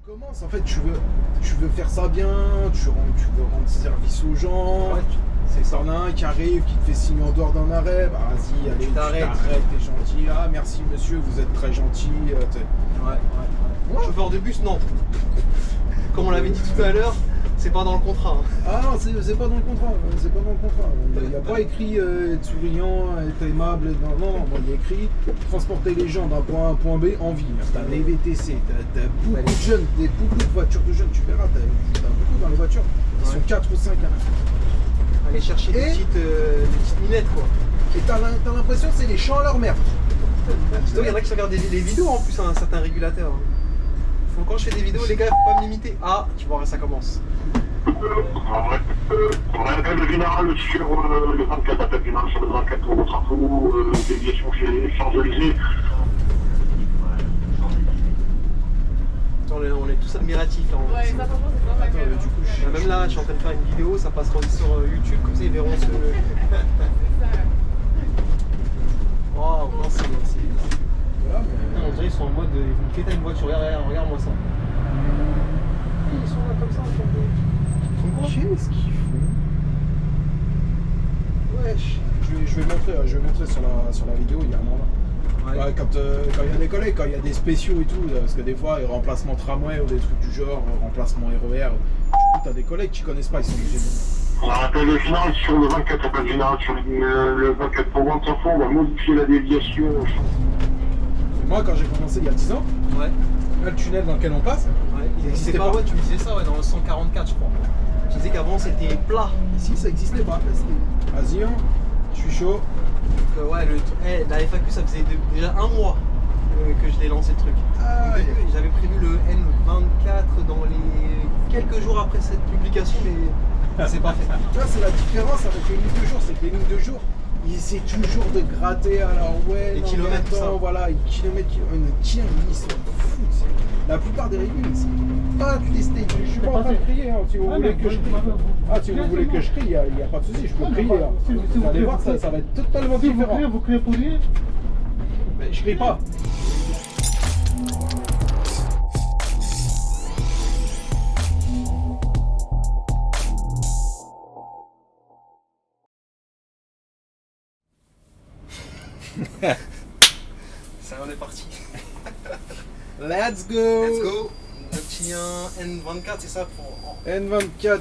commences, en fait, tu veux faire ça bien, tu veux rendre service aux gens. Ouais, C'est t'en as un qui arrive, qui te fait signe en dehors d'un arrêt, bah vas-y, allez, tu t'arrêtes, t'es gentil. Ah merci monsieur, vous êtes très gentil. Ouais. Chauffeur de bus, non. Comme on l'avait dit tout à l'heure, c'est pas dans le contrat. Ah non, c'est pas dans le contrat. C'est pas dans le contrat. Il n'y a pas écrit être souriant, être aimable. Non, il y a écrit transporter les gens d'un point A à un point B en ville. T'as des VTC, t'as beaucoup de jeunes, beaucoup de voitures de jeunes. Tu verras, t'as beaucoup dans les voitures. Ils sont 4 ou 5 à aller chercher des petites minettes quoi. Et t'as l'impression que c'est les champs à leur mère. Il y en a qui regardent les vidéos en plus, un certain régulateur. Quand je fais des vidéos, les gars, faut pas me limiter. Ah, tu vois, ça commence. Appel général sur le 24, appel général sur le 24 pour votre info, déviation chez les Champs-Élysées. On est tous admiratifs là. Ouais, ça franchement c'est pas ma gueule. Du coup, Même là, je suis en train de faire une vidéo, ça passera aussi sur YouTube, comme ça ils verront ce. Waouh, non, c'est. Voilà, mais... On dirait qu'ils sont en mode. Ils vont péter une voiture, regarde-moi ça. Ils sont là comme ça, Qu'est-ce qu'ils font? Wesh. Je vais montrer sur la vidéo, il y a un moment. Ouais, quand il y a des collègues, quand il y a des spéciaux et tout, parce que des fois, remplacement tramway ou des trucs du genre, remplacement RER, du coup, t'as des collègues qui connaissent pas, ils sont obligés de... On a appel général sur le 24, appel général sur le 24 pour votre info, on va modifier la déviation. Moi, quand j'ai commencé il y a 10 ans, ouais. là, le tunnel dans lequel on passe, il n'existait pas. Ouais, tu me disais ça, ouais, dans le 144, je crois. Tu disais qu'avant c'était plat. Ici, ça n'existait pas. Vas-y, hein, je suis chaud. Donc, ouais, la FAQ, ça faisait déjà un mois que je l'ai lancé le truc. J'avais prévu le N24 dans les quelques jours après cette publication, mais c'est pas fait. Tu vois, c'est la différence avec les lignes de jour, c'est que les lignes de jour, ils essaient toujours de gratter, alors ouais, les non, kilomètres, attends, ça. Voilà, kilomètres, tiens, ils sont fous. La plupart des régules, c'est pas testé. Je suis pas en train de crier, hein, si vous voulez que je crie. Ah, si vous voulez que je crie, il n'y a pas de souci, je peux crier. Hein. Vous allez voir, ça va être totalement différent. Vous criez pour lui? Mais je crie pas. Ça, on est parti. Let's go. Let's go. Le petit N24, c'est ça pour. N24,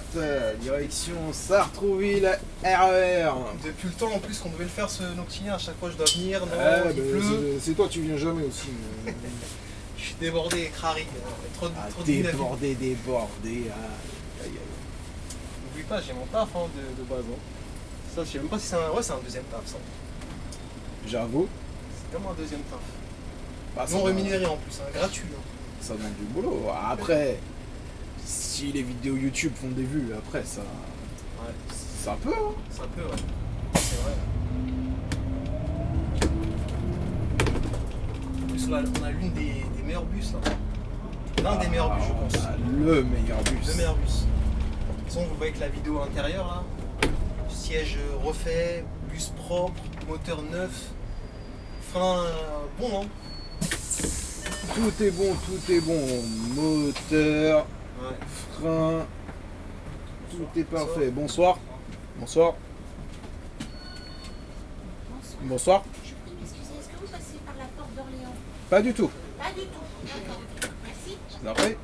direction Sartrouville, RER. Depuis le temps en plus qu'on devait le faire ce noctilien, à chaque fois je dois venir, non, il Bah, pleut. c'est toi, tu viens jamais aussi. Je suis débordé, crari. Trop de vie. Débordé. N'oublie pas, j'ai mon taf hein, de base. Hein. Ça, je sais même pas si c'est un. Ouais, c'est un deuxième taf ça. J'avoue. C'est comme un deuxième taf. Bah, Non rémunéré en plus, hein, gratuit. Hein. Ça demande du boulot. Après, si les vidéos YouTube font des vues, après ça. Ouais. Ça peut, hein. Ça peut, ouais. C'est vrai. En plus, là, on a l'une des meilleurs bus là. L'un des meilleurs bus, je pense. Le meilleur bus. Le meilleur bus. De toute façon, vous voyez que la vidéo intérieure là, siège refait, bus propre, moteur neuf, frein bon, hein. Tout est bon. Moteur, Ouais. frein, tout est parfait. Bonsoir. Bonsoir. Excusez, est-ce que vous passez par la porte d'Orléans? Pas du tout. Pas du tout. D'accord. Merci. Après.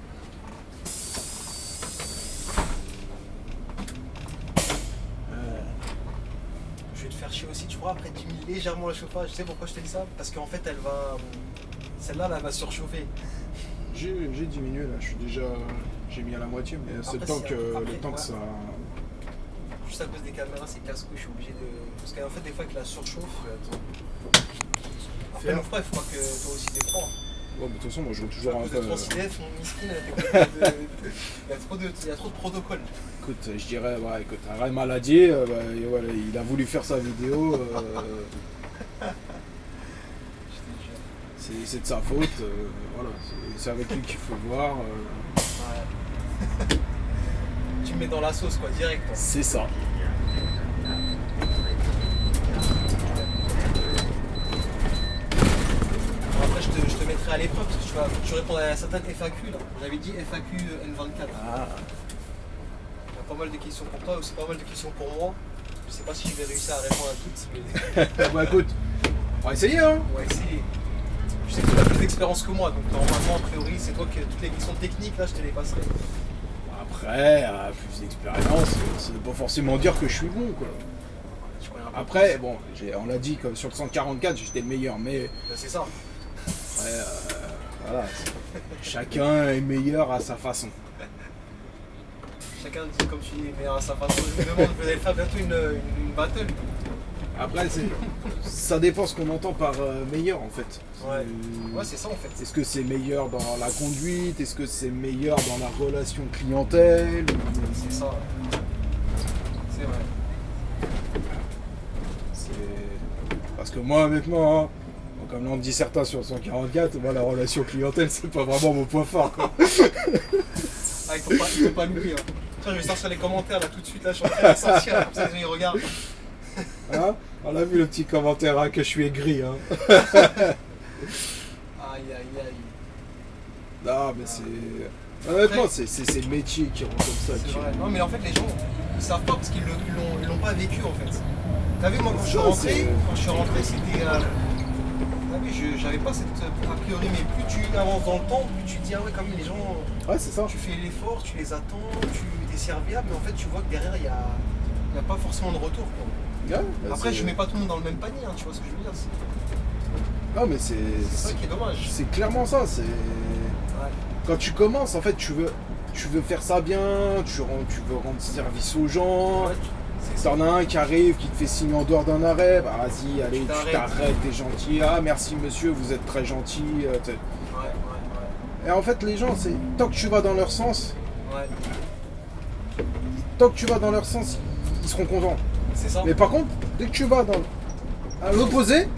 Je vais te faire chier aussi, tu vois, après diminuer légèrement le chauffage. Tu sais pourquoi je te dis ça? Parce qu'en fait, elle va. Celle-là, elle va surchauffer. J'ai diminué là, j'ai mis à la moitié, mais c'est le temps que ça. Juste à cause des caméras, c'est casse-couille, je suis obligé de. Parce qu'en fait, des fois, avec la surchauffe. Après, mon frère, il faut pas que toi aussi t'aies froid. Ouais, mais de toute façon, moi je roule toujours un peu. Il y a trop de protocoles. Écoute, je dirais, ouais, écoute, un Ray Maladier, voilà, il a voulu faire sa vidéo. C'est de sa faute, voilà, c'est avec lui qu'il faut voir. Ouais. Tu me mets dans la sauce, quoi, direct. Hein. C'est ça. Après, je te mettrai mettrai à l'épreuve parce que tu réponds à certaines FAQ là. J'avais dit FAQ N24. Ah. Il y a pas mal de questions pour toi, aussi pas mal de questions pour moi. Je sais pas si je vais réussir à répondre à toutes, mais Bah écoute, on va essayer hein. on va essayer. Je sais que tu as plus d'expérience que moi, donc normalement, a priori, c'est toi que toutes les questions techniques là, je te les passerai. Après, plus d'expérience, ça veut pas forcément dire que je suis bon quoi. Je connais un peu Après, bon, on l'a dit que sur le 144 j'étais le meilleur, mais plus. Ben, c'est ça. après, voilà, chacun est meilleur à sa façon. Chacun dit comme tu dis, mais à sa façon. Je me demande, vous allez faire bientôt une battle. Après, ça dépend ce qu'on entend par meilleur en fait. Ouais, c'est ça en fait. Est-ce que c'est meilleur dans la conduite? Est-ce que c'est meilleur dans la relation clientèle? C'est ça. C'est vrai. Parce que moi, honnêtement, hein, comme l'ont dit certains sur le 144, moi, la relation clientèle, c'est pas vraiment mon point fort. Quoi. Ah, il faut pas louper. Hein. Tiens, je vais sortir les commentaires là tout de suite. Là, je suis en train de sortir. Comme ça, les gens ils regardent. Hein, on a vu le petit commentaire hein, que je suis aigri. Hein. Aïe, aïe, aïe. Non, mais c'est. Honnêtement, c'est le métier qui rend comme ça. C'est vrai. Non, mais en fait, les gens, ils savent pas parce qu'ils l'ont pas vécu en fait. T'as vu, moi, quand je suis rentré, c'était. T'as vu, j'avais pas cette a priori, mais plus tu avances dans le temps, plus tu te dis, ah ouais, quand même, les gens. Ouais, c'est ça. Tu fais l'effort, tu les attends, tu es serviable, mais en fait, tu vois que derrière, il y a pas forcément de retour. Quoi. Ouais, bah après, je mets pas tout le monde dans le même panier, hein, tu vois ce que je veux dire. Non, mais C'est ça qui est dommage. C'est clairement ça. C'est. Ouais. Quand tu commences, en fait, tu veux faire ça bien, tu veux rendre service aux gens. Ouais, Si t'en as un qui arrive, qui te fait signe en dehors d'un arrêt, bah vas-y, allez, tu t'arrêtes, t'es gentil. Ah, merci monsieur, vous êtes très gentil. Ouais. Et en fait, les gens, c'est tant que tu vas dans leur sens, Ouais. Ils seront contents. C'est ça. Mais par contre, dès que tu vas à l'opposé, Ouais.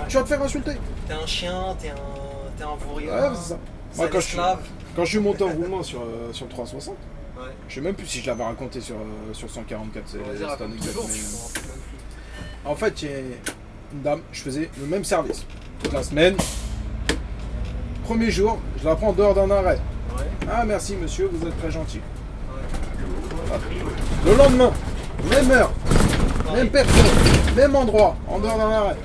tu vas te faire insulter. T'es un chien, t'es un vaurien. Ouais, c'est ça. C'est Moi, un esclave. quand je suis monté en roulement sur le 360, Ouais. je sais même plus si je l'avais raconté sur 144, c'est On va dire, cette raconte anecdote. toujours, mais, je m'en rappelle même plus. en fait, il y a une dame, je faisais le même service toute la semaine. Premier jour, je la prends en dehors d'un arrêt. Ouais. Ah, merci monsieur, vous êtes très gentil. Ouais. Le lendemain, même heure, Pareil. même personne, même endroit, en dehors d'un arrêt.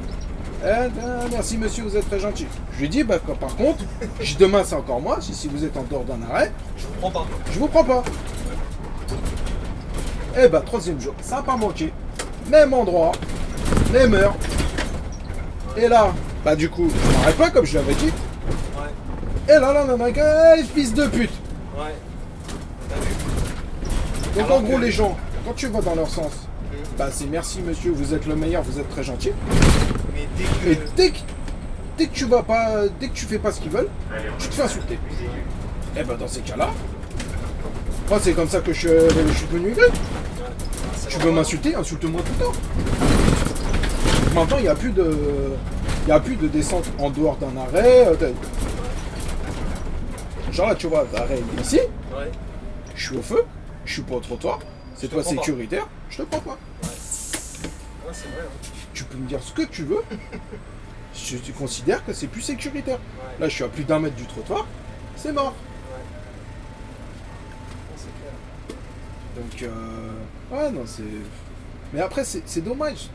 Merci monsieur, vous êtes très gentil. Je lui dis, bah, par contre, demain c'est encore moi, si vous êtes en dehors d'un arrêt, Je comprends pas. je vous prends pas. Eh bah, troisième jour, ça n'a pas manqué. Même endroit, même heure. Et là, bah du coup, je m'arrête pas comme je l'avais dit. Ouais. Et là, fils de pute. Ouais. T'as vu? Donc Alors en gros, que- les gens, quand tu vas dans leur sens, bah c'est merci monsieur, vous êtes le meilleur, vous êtes très gentil. Mais Et dès que tu vas pas, dès que tu fais pas ce qu'ils veulent, tu te fais insulter. Et bah dans ces cas-là, moi c'est comme ça que je suis devenu aigri. Tu veux m'insulter, insulte-moi tout le temps. Maintenant il n'y a plus de descente en dehors d'un arrêt. Genre là tu vois, l'arrêt il est ici, Ouais. je suis au feu, je suis pas au trottoir, c'est Je te pas prends pas. sécuritaire, je te prends pas. Ouais, c'est vrai. Hein. Tu peux me dire ce que tu veux, tu considères que c'est plus sécuritaire. Ouais. Là je suis à plus d'un mètre du trottoir, c'est mort. Ouais. Non, c'est clair. Donc ouais non c'est. Mais après c'est dommage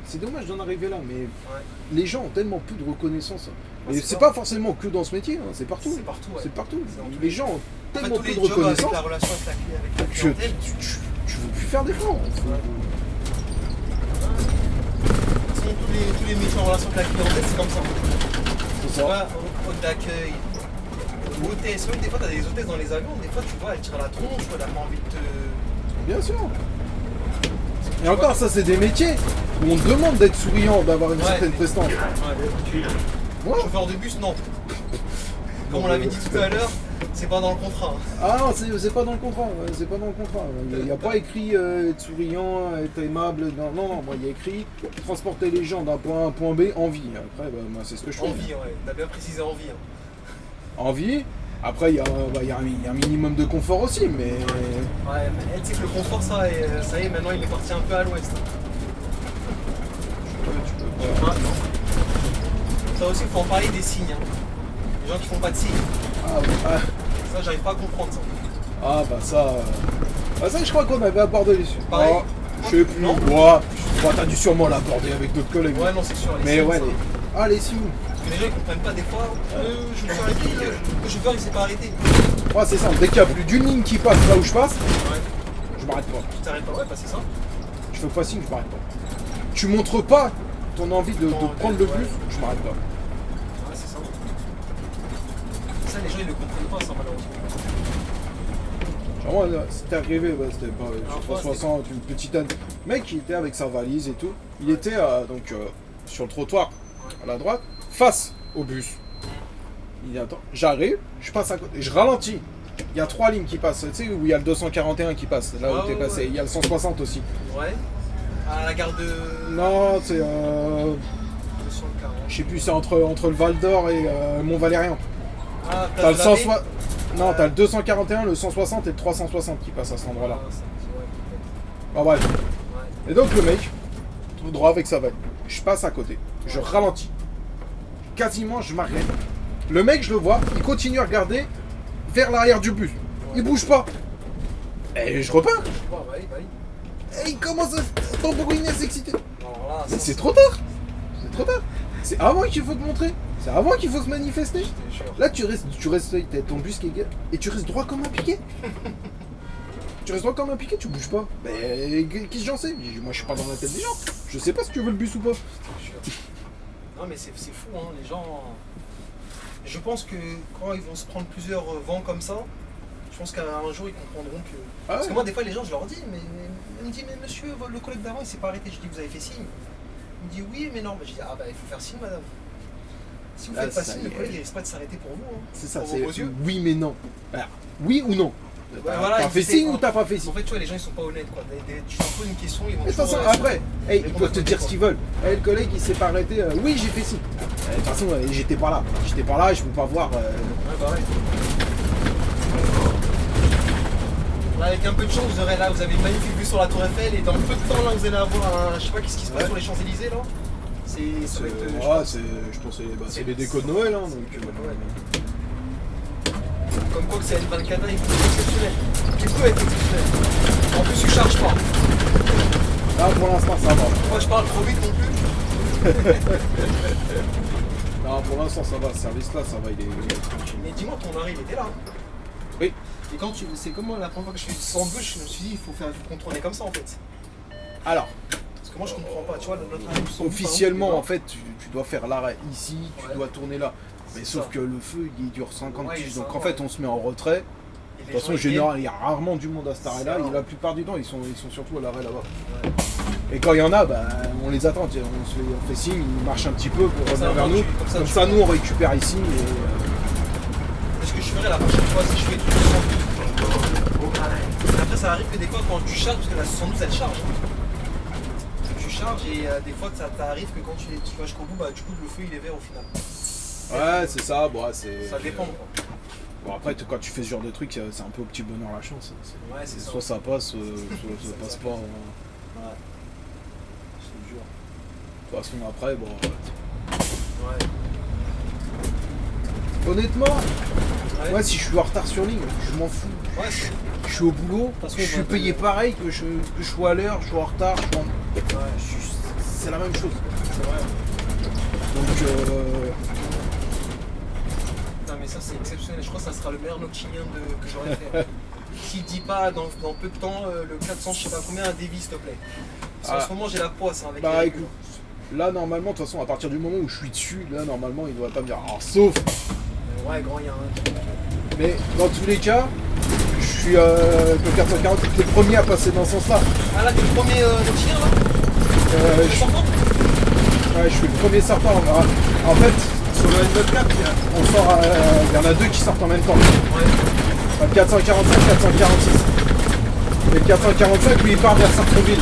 d'en arriver là, mais Ouais. les gens ont tellement peu de reconnaissance. Ouais, Et c'est c'est ça. pas forcément que dans ce métier, hein, c'est partout. C'est partout, ouais. C'est partout. C'est dans tous Les les- gens ont En fait, tellement tous peu les de jobs avec reconnaissance la relation avec la que clientèle. tu veux plus faire d'efforts. De toute façon, tous les métiers en relation avec la clientèle, c'est comme ça. C'est Tu ça. vois, hôte d'accueil, hôtesse, même des fois, t'as des hôtesses dans les avions, des fois, tu vois, elles tirent la tronche, elle a pas envie de te. Bien sûr. Et encore, ça, c'est des métiers où on te demande d'être souriant, d'avoir une Ouais. certaine prestance. Ouais. Ouais. Chauffeur de bus, non. Comme on l'avait dit tout à l'heure, c'est pas dans le contrat. Hein. Ah non, c'est pas dans le contrat. Ouais, c'est pas dans le contrat. Il n'y a pas écrit être souriant, être aimable. Non, moi, il y a écrit transporter les gens d'un point A à un point B en vie. Après, bah, moi, c'est ce que je fais. Envie, ouais. T'as bien précisé envie. Hein. En vie. Après, il y a un minimum de confort aussi, mais. Ouais, mais tu sais que le confort, ça y est, maintenant, il est parti un peu à l'ouest. Tu peux. Ouais. Ça aussi, il faut en parler des signes. Hein. Les gens qui font pas de signe. Ah, bah, Ça, j'arrive pas à comprendre ça. ah, bah ça... Ah, ça, je crois qu'on avait abordé les sujets. Pareil. Oh, je sais plus. Non. Ouais, t'as dû sûrement l'aborder avec d'autres collègues. Ouais, non, c'est sûr. Les Mais signes, ouais, ça. ah, les signes. Parce que les gens ils comprennent pas des fois. Je me suis arrêté, le chauffeur il s'est pas arrêté. Ouais, c'est ça. Dès qu'il y a plus d'une ligne qui passe là où je passe, Ouais. je m'arrête pas. Tu t'arrêtes pas, ouais, bah c'est ça. Je fais pas signe, je m'arrête pas. Tu montres pas ton envie de prendre le bus, je m'arrête pas. Ouais, c'est ça. Ça, les gens ils le comprennent pas, ça, malheureusement. Genre, moi, là, c'était arrivé, ouais, c'était pas Alors, sur quoi, 360, une petite âne. Mec, il était avec sa valise et tout. Il était donc sur le trottoir à la droite, face au bus. Il dit attends, j'arrive, je passe à côté, je ralentis. Il y a 3 lignes qui passent, tu sais, où il y a le 241 qui passe, là où Ouais, t'es ouais, passé. ouais. Il y a le 160 aussi. Ouais. À la gare de. Non, c'est 240. je sais plus, c'est entre le Val d'Or et Mont-Valérien. Ah, T'as le place de la Paix. 160. Non, t'as le 241, le 160 et le 360 qui passent à cet endroit-là. Ah, ça, ouais, Ah bref. peut-être. Ouais. Et donc le mec, tout droit avec sa valise, je passe à côté, je ralentis. Quasiment, je m'arrête. Le mec, je le vois, il continue à regarder vers l'arrière du bus. Il bouge pas. Et je repars. Bah oui, bah oui. Et il commence à tambouriner, à s'exciter. Alors là, Mais c'est trop tard. C'est trop tard. C'est avant qu'il faut te montrer. C'est avant qu'il faut se manifester. Je te jure. Là, tu restes, t'as ton bus qui est et tu restes droit comme un piquet. Tu restes droit comme un piquet, tu bouges pas. Mais qu'est-ce que j'en sais? Moi, je suis pas dans la tête des gens. Je sais pas si tu veux le bus ou pas. Je te jure. Non, mais c'est fou, hein, les gens. Je pense que quand ils vont se prendre plusieurs vents comme ça, je pense qu'un jour ils comprendront que. Ah Parce ouais. que moi, des fois, les gens, je leur dis, il me dit, mais monsieur, le collègue d'avant, il s'est pas arrêté. Je dis, vous avez fait signe. Il me dit, oui, mais non. Je dis, ah bah, il faut faire signe, madame. Si vous Là, faites pas ça signe, y le est. collègue, il risque pas de s'arrêter pour vous. Hein, C'est ça, pour c'est vos yeux. oui mais non. Alors, oui ou non? voilà, T'as ils fait essaient- signe ou t'as pas fait signe? En fait, tu vois, les gens, ils sont pas honnêtes, quoi. Tu leur poses une question, ils vont Mais de toute toujours, façon, après, hey, ils répondre peuvent à te côté, dire quoi. ce qu'ils veulent. Hey, le collègue, il s'est pas arrêté. Oui, j'ai fait signe. De toute façon, j'étais pas là. J'étais pas là, je peux pas voir. Ouais, bah ouais. Là, avec un peu de chance, vous aurez là, vous avez une magnifique vue sur la Tour Eiffel et dans peu de temps, là, vous allez avoir un. Je sais pas qu'est-ce qui se passe Ouais. sur les Champs-Élysées, là. Ça va être, je Ouais, pense, je pense que c'est c'est- les décos de Noël. Hein, donc, c'est les décos de Noël. Comme quoi que c'est N24, il faut être exceptionnel. Tu peux être exceptionnel. En plus, tu charges pas. là, pour l'instant, ça va. Moi, je parle trop vite non plus. Non, pour l'instant, ça va. Ce service-là, ça va. Il est tranquille. Mais dis-moi, ton mari, il était là. Oui. Et quand tu. C'est comme moi, la première fois que je suis sans bûche, je me suis dit, il faut contrôler comme ça en fait. Alors, Parce que moi, je comprends pas. Tu vois, notre arrive sans bûche, officiellement, par en exemple, fait, tu dois faire l'arrêt ici, tu Ouais. dois tourner là. Mais C'est sauf ça. que le feu, il dure 50 Ouais, piges. il est Donc en sympa. fait, on se met en retrait. et De les toute façon, gens, ils général, il y a rarement du monde à cet arrêt-là. C'est Et rare. la plupart du temps, ils sont surtout à l'arrêt là-bas. viennent. Ouais. Et quand il y en a, bah, on les attend. Tu sais, on fait signe, ils marchent un petit peu pour ça, revenir vers moi, nous. comme Comme ça, ça, tu- nous, on récupère ici. Ce que je ferais la prochaine fois, si je fais tout sans bûche. Après, ça arrive que des fois, quand tu charges, parce que la 72 elle charge. Tu charges et des fois, ça t'arrive que quand tu vas jusqu'au bout, bah, du coup, le feu il est vert au final. Ouais, c'est ça. Bon, c'est. Ça dépend quoi. Bon, après, quand tu fais ce genre de truc, c'est un peu au petit bonheur la chance. Ouais, c'est ça. Soit ça passe, soit ça Ça passe passe. pas. Ouais. Je te jure. De toute façon, après, bon. Ouais. Honnêtement, Ouais. moi, si je suis en retard sur ligne, je m'en fous. Ouais, c'est- Je suis au boulot, toute façon, je on suis va payé te- pareil que je sois à l'heure, je sois en retard, c'est la même chose. c'est vrai. Donc, Non mais ça c'est exceptionnel, je crois que ça sera le meilleur noctilien que j'aurais fait. S'il dit pas dans peu de temps le 400 je sais pas combien à Davy s'il te plaît. Parce qu'en Ah. ce moment j'ai la poisse hein, avec bah les- écoute, là normalement, de toute façon, à partir du moment où je suis dessus, là normalement, il ne devrait pas me dire. Alors, sauf, Ouais grand il y a un truc. mais dans tous les cas, je suis le 440 était le premier à passer dans ce sens-là. Ah là t'es le premier noctilien là Je Tu sortant Ouais, je suis le premier sortant. En fait, sur le N24, on sort, il y en a deux qui sortent en même temps. Ouais. Le 445, 446. Et le 445, lui, il part vers Sartreville.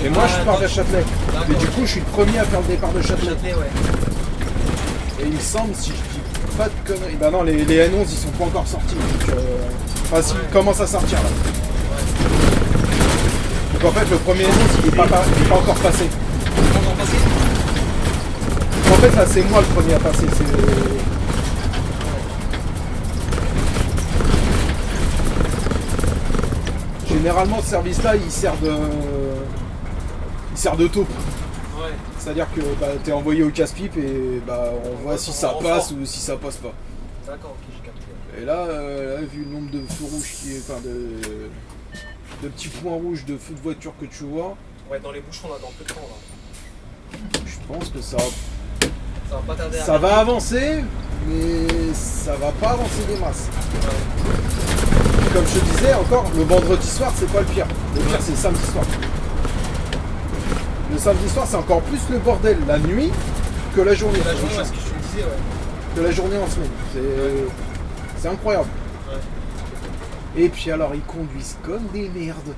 Et moi, Ah, je pars d'accord. vers Châtelet. D'accord. Et du coup, je suis le premier à faire le départ de Châtelet. Châtelet ouais. Et il me semble, si je dis pas de conneries, bah non, les N11, ils sont pas encore sortis. Donc, enfin, si, Ouais. ils commencent à sortir là. Donc en fait, le premier N11, il est pas encore passé. Comment t'en passer En fait, là, c'est moi le premier à passer. généralement, ce service-là, il sert de taupe. Ouais. C'est-à-dire que bah, t'es envoyé au casse-pipe et bah, on voit si ça passe ou si ça passe pas. D'accord, ok, j'ai capté. Et là, vu le nombre de feux rouges, enfin de petits points rouges de feux de voiture que tu vois, Ouais, dans les bouchons, là, dans peu de temps, là. je pense que ça Ça va pas tarder à va arriver. avancer, mais ça va pas avancer des masses. Comme je te disais encore, le vendredi soir, c'est pas le pire. Le pire, c'est le samedi soir. Le samedi soir, c'est encore plus le bordel la nuit que la journée. La journée, ce que je te disais, ouais. Que la journée en semaine. C'est incroyable. Ouais. Et puis alors, ils conduisent comme des merdes.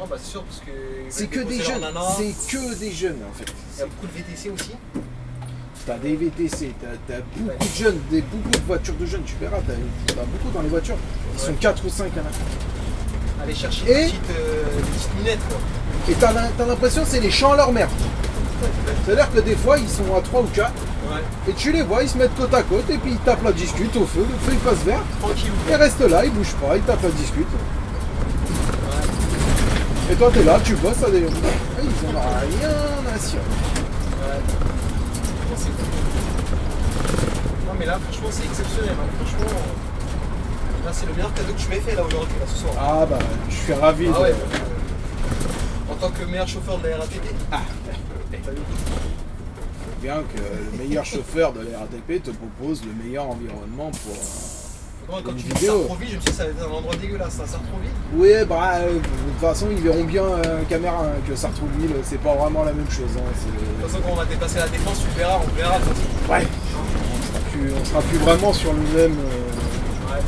Oh, bah, c'est sûr, parce que. C'est que des jeunes. C'est que des jeunes, en fait. Il y a beaucoup de VTC aussi. T'as des VTC, t'as beaucoup de jeunes, beaucoup de voitures de jeunes, tu verras, t'as beaucoup dans les voitures. Ils sont 4 ou 5 à la fin. Aller chercher Et- des petites minettes, quoi. Et t'as l'impression que c'est les champs à leur mère. C'est-à-dire que des fois, ils sont à 3 ou 4, Ouais. et tu les vois, ils se mettent côte à côte, et puis ils tapent la discute au feu, le feu il passe vert, Tranquille. ils restent là, ils bougent pas, ils tapent la discute. Ouais. Et toi t'es là, tu bosses, ils en ont rien à cirer. Ouais. Non, c'est cool. Non, mais là, franchement, c'est exceptionnel. Hein. Franchement, là, c'est le meilleur cadeau que je m'ai fait là aujourd'hui, là, ce soir. Ah bah, je suis ravi. Ah ouais. En tant que meilleur chauffeur de la RATP. Ah, T'as vu bien que le meilleur chauffeur de la RATP te propose le meilleur environnement pour... Moi, quand Une tu dis vidéo. Sartrouville, je me suis dit ça va être un endroit dégueulasse, ça, Sartrouville. Oui, bah, de toute façon, ils verront bien caméra que Sartrouville, c'est pas vraiment la même chose. Hein, De toute façon, quand on va dépasser la défense, tu le verras, on le verra. De toute façon. ouais, on sera plus vraiment sur le même... Ouais.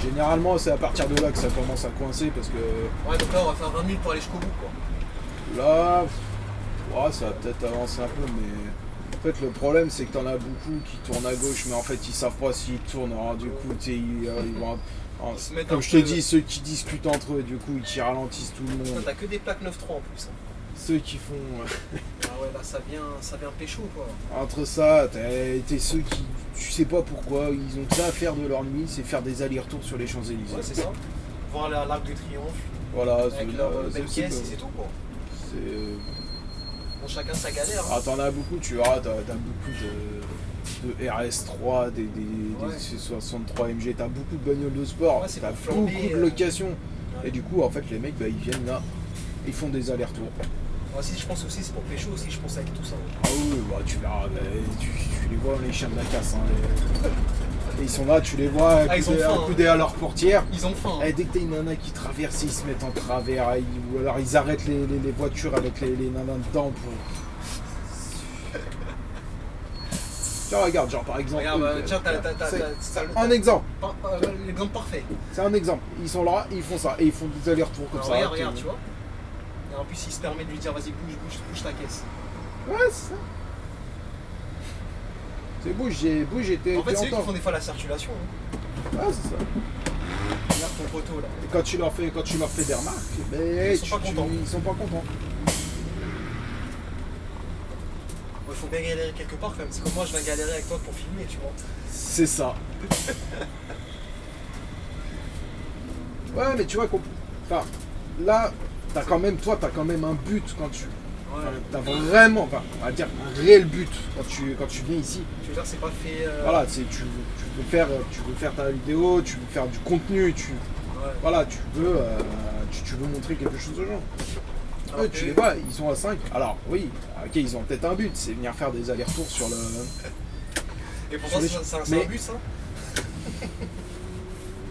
généralement, c'est à partir de là que ça commence à coincer parce que Ouais, donc là, on va faire 20 minutes pour aller jusqu'au bout, quoi. là, ouais, ça va peut-être avancer un peu, mais en fait, le problème, c'est que t'en as beaucoup qui tournent à gauche, mais en fait, ils savent pas s'ils tournent. Alors, du coup, tu sais, ils vont. Ils se mettent Comme un je te peu- dis, ceux qui discutent entre eux, du coup, ils ralentissent tout le Putain, monde. t'as que des plaques 9.3 en plus. Hein. Ceux qui font. Ah ouais, là, ça vient pécho, quoi. Entre ça, t'es ceux qui. Tu sais pas pourquoi, ils ont que ça à faire de leur nuit, c'est faire des allers-retours sur les Champs-Élysées. Ouais, c'est ça. Voir l'Arc de Triomphe, Voilà, avec leur belle c'est- caisse, et c'est tout, quoi. c'est- Bon, chacun sa galère. Hein. Ah, t'en as beaucoup, tu verras, t'as beaucoup de RS3, des Ouais. C63 MG, t'as beaucoup de bagnoles de sport, Ouais, c'est t'as pour beaucoup flamber, de locations. Ouais. Et du coup, en fait, les mecs, bah, ils viennent là, ils font des allers-retours. Moi aussi, je pense aussi, c'est pour pécho aussi, je pense avec tout ça. Ah oui, bah, tu verras, bah, tu les vois, les chiens de la casse. Hein, et ils sont là, tu les vois Ah, ils ont faim, accoudés à leur portière. Ils ont faim. Et dès que t'as une nana qui traverse, ils se mettent en travers, ou alors ils arrêtent les voitures avec les nanas dedans pour... Tiens, regarde, genre par exemple... Regarde, tiens, c'est t'as un exemple, l'exemple parfait. c'est un exemple. Ils sont là, ils font ça, et ils font des allers-retours comme Alors, ça. regarde, regarde, tu vois. Et en plus, il se permet de lui dire, vas-y, bouge ta caisse. Ouais, c'est ça. C'est bouge, t'es En fait, c'est eux qui entends. font des fois la circulation. Hein. Ouais, c'est ça. Regarde ton poteau, là. Et quand tu leur fais des remarques, ben, Ils sont pas contents. ils sont pas contents. Il faut bien galérer quelque part quand même. C'est comme moi, je vais galérer avec toi pour filmer, tu vois. C'est ça. Ouais, mais tu vois, enfin, là, t'as quand même un but quand tu... Enfin, t'as vraiment, enfin, on va dire, un réel but quand tu viens ici. Tu veux dire, c'est pas fait. Voilà, tu veux faire ta vidéo, tu veux faire du contenu, Ouais. voilà, tu veux montrer quelque chose aux gens. Alors Eux, que- tu les vois, ils sont à 5. Alors, oui, ok, ils ont peut-être un but, c'est venir faire des allers-retours sur le... Et pourtant, sur les- c'est un mais- but, ça.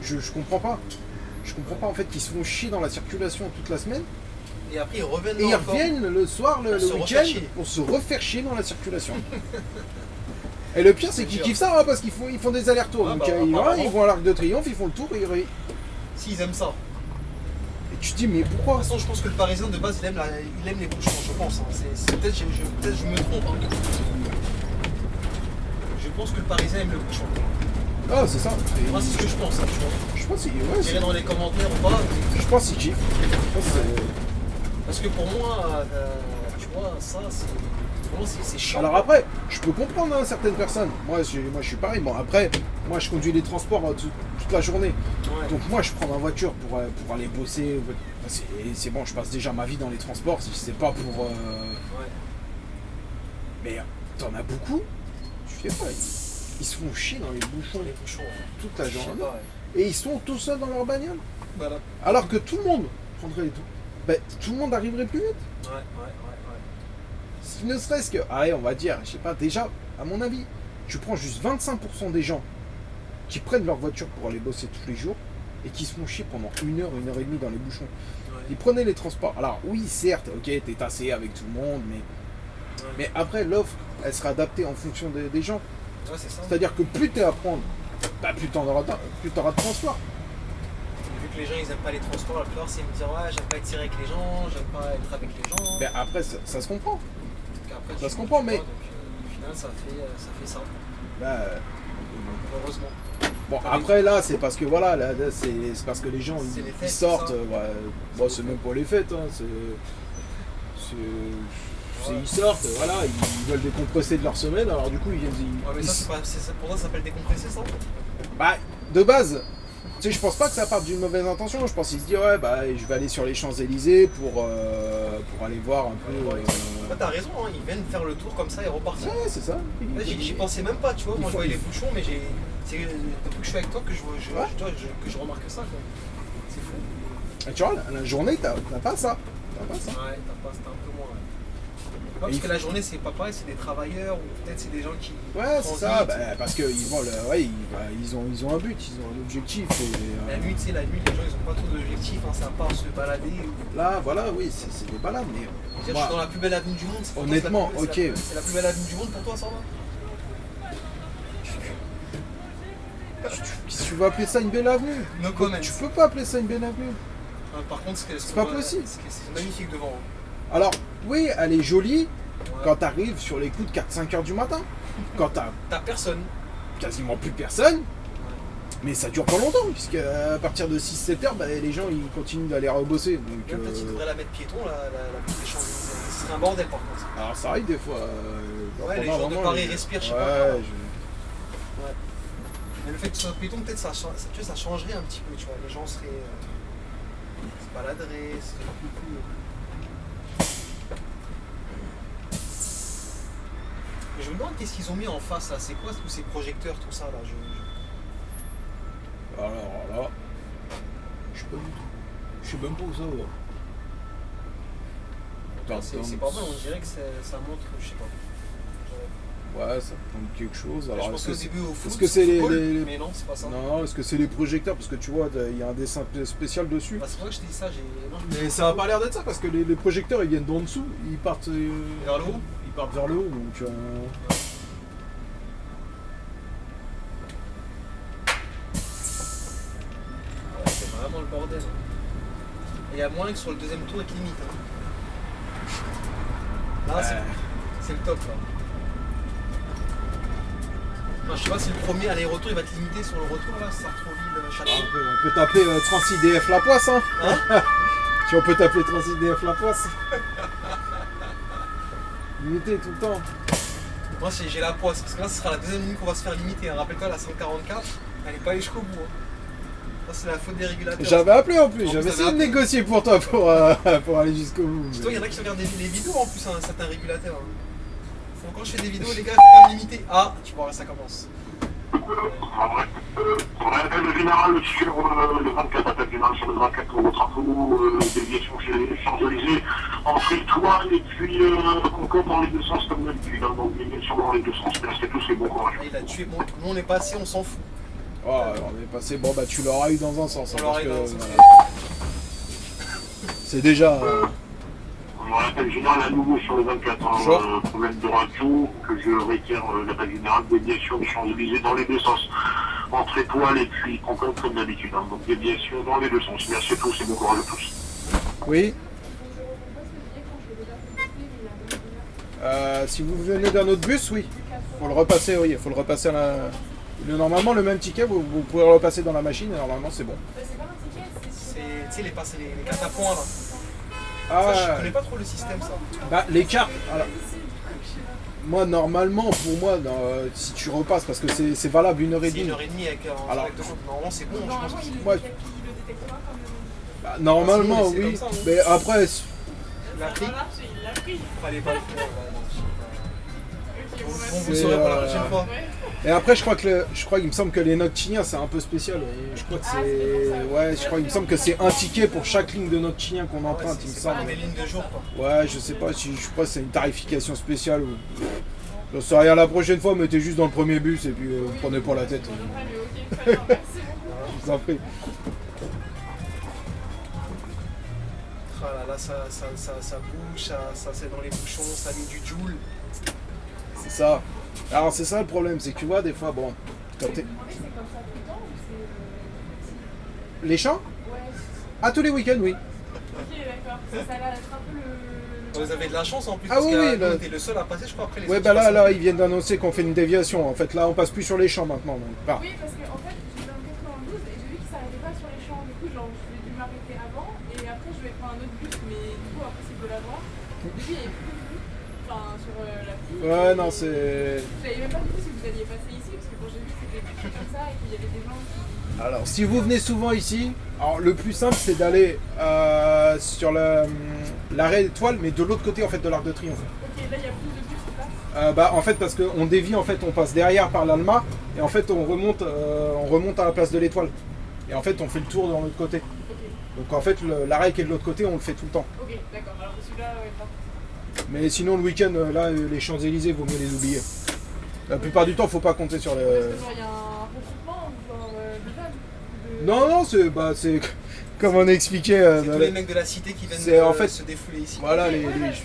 Je comprends pas. Je comprends pas, en fait, qu'ils se font chier dans la circulation toute la semaine, Et après, ils reviennent et là ils encore. reviennent le soir, le se refaire week-end, chier. pour se refaire chier dans la circulation. Et le pire, c'est qu'ils dur. kiffent ça, hein, parce qu'ils font des allers-retours. Ah, Donc, bah, ils vont à l'Arc de Triomphe, ils font le tour, et S'ils aiment ça. tu te dis, mais De pourquoi? toute façon, je pense que le Parisien, de base, il aime les bouchons, je pense. Hein. Peut-être je me trompe. Hein. Je pense que le Parisien aime le bouchon. Ah, c'est ça. Moi, c'est ce que je pense. Hein, tu vois. Je pense qu'il Dirais dans les commentaires ou pas. Mais... je pense qu'il kiffe. Je pense que Parce que pour moi, tu vois, ça, c'est. Vraiment, c'est chiant. Alors après, je peux comprendre hein, certaines personnes. Moi, je suis pareil. Bon, après, moi, je conduis les transports toute la journée. Ouais. Donc moi, je prends ma voiture pour aller bosser. C'est bon, je passe déjà ma vie dans les transports. Si c'est pas pour... Ouais. Mais t'en as beaucoup. Je sais pas. Ils se font chier dans les bouchons Les bouchons, ouais. toute la Je sais journée. pas, ouais. Et ils sont tout seuls dans leur bagnole. Voilà. Alors que tout le monde prendrait les tout. Ben, tout le monde arriverait plus vite. Ouais. Si ne serait-ce que, allez, on va dire, je sais pas, déjà, à mon avis, tu prends juste 25% des gens qui prennent leur voiture pour aller bosser tous les jours et qui se font chier pendant 1 heure, 1 heure et demie dans les bouchons. Ouais. Ils prenaient les transports. Alors oui, certes, ok, t'es tassé avec tout le monde, mais après, l'offre, elle sera adaptée en fonction des gens. Ouais, c'est ça. C'est-à-dire que plus t'es à prendre, bah, plus t'auras de transport. Vu que les gens ils aiment pas les transports, la plupart c'est me dire ouais j'aime pas être tiré avec les gens, j'aime pas être avec les gens. Mais après, ça se comprend. Donc après, ça tu- se comprend, tu mais- vois, donc, au final ça fait ça, Bah, heureusement. bon, après là, c'est parce que voilà, là, c'est parce que les gens C'est les ils fêtes, sortent. c'est ça. Ouais, bon, c'est même pas les fêtes, hein, ils sortent, voilà, ils veulent décompresser de leur semaine, alors du coup ils viennent. Ouais mais ça, c'est pas, pour toi ça s'appelle décompresser ça. Bah, de base, tu sais, je pense pas que ça parte d'une mauvaise intention. Je pense qu'ils se disent ouais, bah, je vais aller sur les Champs-Élysées pour aller voir un peu. Ouais, t'as raison, hein, ils viennent faire le tour comme ça et repartir. Ouais, c'est ça. Là, j'y pensais même pas, tu vois. Il Moi, je faut- voyais les bouchons, mais c'est depuis que je suis avec toi que Ouais. que je remarque ça, quoi. C'est fou. Et tu vois, la journée, t'as pas ça. T'as pas ça. Ouais, t'as un peu moins. Ouais. Non, parce il que la journée, c'est pas pareil, c'est des travailleurs ou peut-être c'est des gens qui. Ouais, c'est ça. transitent. Bah, parce que ils ont un but, ils ont un objectif. Et, La nuit, tu sais, la nuit, les gens, ils ont pas trop d'objectifs, hein, c'est à part se balader. là, voilà, oui, c'est des balades, mais. Dire, je moi, suis dans la plus belle avenue du monde. c'est pour toi, honnêtement, c'est la plus- ok. C'est la plus belle avenue du monde pour toi, ça va. si tu veux appeler ça une belle avenue, No comment. tu peux pas appeler ça une belle avenue. Par contre, C'est pas possible. C'est magnifique devant. hein. Alors, oui, elle est jolie Ouais. quand t'arrives sur les coups de 4-5 heures du matin. Quand t'as T'as personne. quasiment plus personne. Mais ça dure pas longtemps, puisque à partir de 6-7 heures, bah, les gens ils continuent d'aller rebosser. Donc, Même peut-être qu'ils devraient la mettre piéton, la piste des Champs-Élysées. Ce serait un bordel par contre. alors ça arrive des fois. Ouais, les pendant gens de vraiment, Paris respirent, je sais pas. Ouais, Mais le fait que ce soit piéton, peut-être ça changerait un petit peu, tu vois. Les gens seraient. Se baladeraient, c'est beaucoup plus. Mais je me demande qu'est-ce qu'ils ont mis en face là. C'est quoi tous ces projecteurs, tout ça là Alors là, je sais pas du tout. Je sais même pas où ça va. C'est pas mal, on dirait que ça montre, je sais pas. Ouais, ça prend quelque chose. Je Alors, pensais au début au foot, est-ce que c'est les- football, les- mais non, c'est pas ça. Non, est-ce que c'est les projecteurs? Parce que tu vois, il y a un dessin spécial dessus. Bah, c'est vrai que je t'ai dit ça, non, Mais ça a pas l'air d'être ça parce que les projecteurs ils viennent d'en dessous, ils partent Vers le haut. Ils partent vers le haut donc. Ouais, c'est vraiment le bordel. Et il y a moins que sur le deuxième tour avec limite. Hein. Là, c'est le top là. Enfin, je sais pas si le premier aller-retour il va te limiter sur le retour là, Sartrouville, Château. On peut t'appeler Transidf La Poisse, hein. Si on peut t'appeler Transidf La Poisse. Limité tout le temps. Moi j'ai la poisse, parce que là ce sera la deuxième ligne qu'on va se faire limiter. Hein. Rappelle-toi la 144, elle est pas allée jusqu'au bout. Hein. Ça c'est la faute des régulateurs. J'avais appelé en plus, En j'avais plus, essayé de t'avais appelé. négocier pour toi pour aller jusqu'au bout. Toi, mais- il y en a qui regardent les vidéos en plus, hein, certains régulateurs. Hein. Faut, quand je fais des vidéos, les gars, faut pas me limiter. Ah, tu vois, ça commence. Rappel général sur le 24, appel général sur le 24 au Trafo, déviation chez les Champs-Élysées, entre Étoile et puis Concorde dans les deux sens comme d'habitude, hein, donc déviation dans les deux sens. Merci tous et bon courage. Là, il a tué. Bon, nous on est passé, on s'en fout. Oh, alors, on est passé. Bon, bah, tu l'auras eu dans un sens. On hein, l'aurait parce dans que, un sens. c'est déjà. Rappel général à nouveau sur le 24, hein, Bonjour. problème de radio, que je réitère l'appel général, déviation des Champs-Élysées dans les deux sens. Entre Étoile et puis Concorde comme d'habitude, hein, donc déviation dans les deux sens. Merci à tous et bon courage à tous. Oui. Si vous venez d'un autre bus, oui. Faut le repasser, oui. Faut le repasser à la. Normalement, le même ticket, vous pouvez le repasser dans la machine et normalement, c'est bon. C'est, tu sais, les cartes à points là. Ah, Ça, je connais pas trop le système ça. bah, les cartes. Alors, moi, normalement, pour moi, si tu repasses, parce que c'est valable 1h30. C'est 1h30 avec un Alors, direct de compte. Normalement, c'est bon. Je pense Normalement, que il le Ouais. détecte pas comme. Bah, normalement, Ah, si, c'est oui. comme ça, hein. Mais après, il l'a pris. Il l'a pris. Fallait pas le faire. Ok, bon, Bon, vous C'est, saurez pour la prochaine fois. Ouais. et après, je crois qu'il me semble que les noctiniens, c'est un peu spécial. Et je crois que Ah, c'est pour ça. ouais, je crois, il me semble que c'est un ticket pour chaque ligne de noctinien qu'on emprunte, il me C'est semble. pas des lignes de jour, quoi. Ouais, je sais pas, je crois que c'est une tarification spéciale. J'en sais rien, la prochaine fois, mettez juste dans le premier bus et puis vous prenez pas la tête. Bon, après, mais ok, très bien, merci beaucoup. Je vous en prie. Ah là là, ça bouge, ça c'est dans les bouchons, ça met du joule. C'est ça. Alors c'est ça le problème, c'est que tu vois des fois, bon, quand Je t'es... me demandais, c'est comme ça tout le temps ou c'est. Les champs? Ouais, Ah, tous les week-ends, oui. ok, d'accord. Ça a l'air d'être un peu le. Vous avez de la chance en plus, Ah parce oui, que oui, là, là. t'es le seul à passer, je crois, après les Ouais, autres, bah je là, passe. ils viennent d'annoncer qu'on fait une déviation. En fait, là, on passe plus sur les champs maintenant. Donc, bah. Oui, parce qu'en fait, j'étais en 92 et j'ai vu qu'ils s'arrêtaient pas sur les champs. Du coup, genre, j'ai dû m'arrêter avant et après, je vais prendre un autre bus, mais du coup, impossible de l'avoir. Au début, il n'y avait plus de bus, enfin, sur la piste. Ouais, non, c'est... Je savais même pas du tout si vous alliez passer ici, parce que quand j'ai vu que c'était tout comme ça et qu'il y avait des gens qui. Alors, si vous venez souvent ici, alors le plus simple, c'est d'aller sur l'arrêt étoile, mais de l'autre côté, en fait, de l'Arc de Triomphe. Ok, là, il y a plus de bus qui passent. Bah, en fait, parce qu'on dévie, en fait, on passe derrière par l'Alma, et en fait, on remonte à la place de l'Étoile. Et en fait, on fait le tour de l'autre côté. Ok, Donc, en fait, l'arrêt qui est de l'autre côté, on le fait tout le temps. ok, d'accord. Alors que celui-là, ouais, pas. Mais sinon, le week-end, là, les Champs-Élysées, vaut mieux les oublier. La plupart du temps, faut pas compter sur Parce le... que genre, il y a un regroupement ou genre de jeunes Non, c'est comme on expliquait. C'est tous les mecs de la cité qui viennent c'est, en fait, se défouler ici. Voilà, Ouais, les... ouais, je sais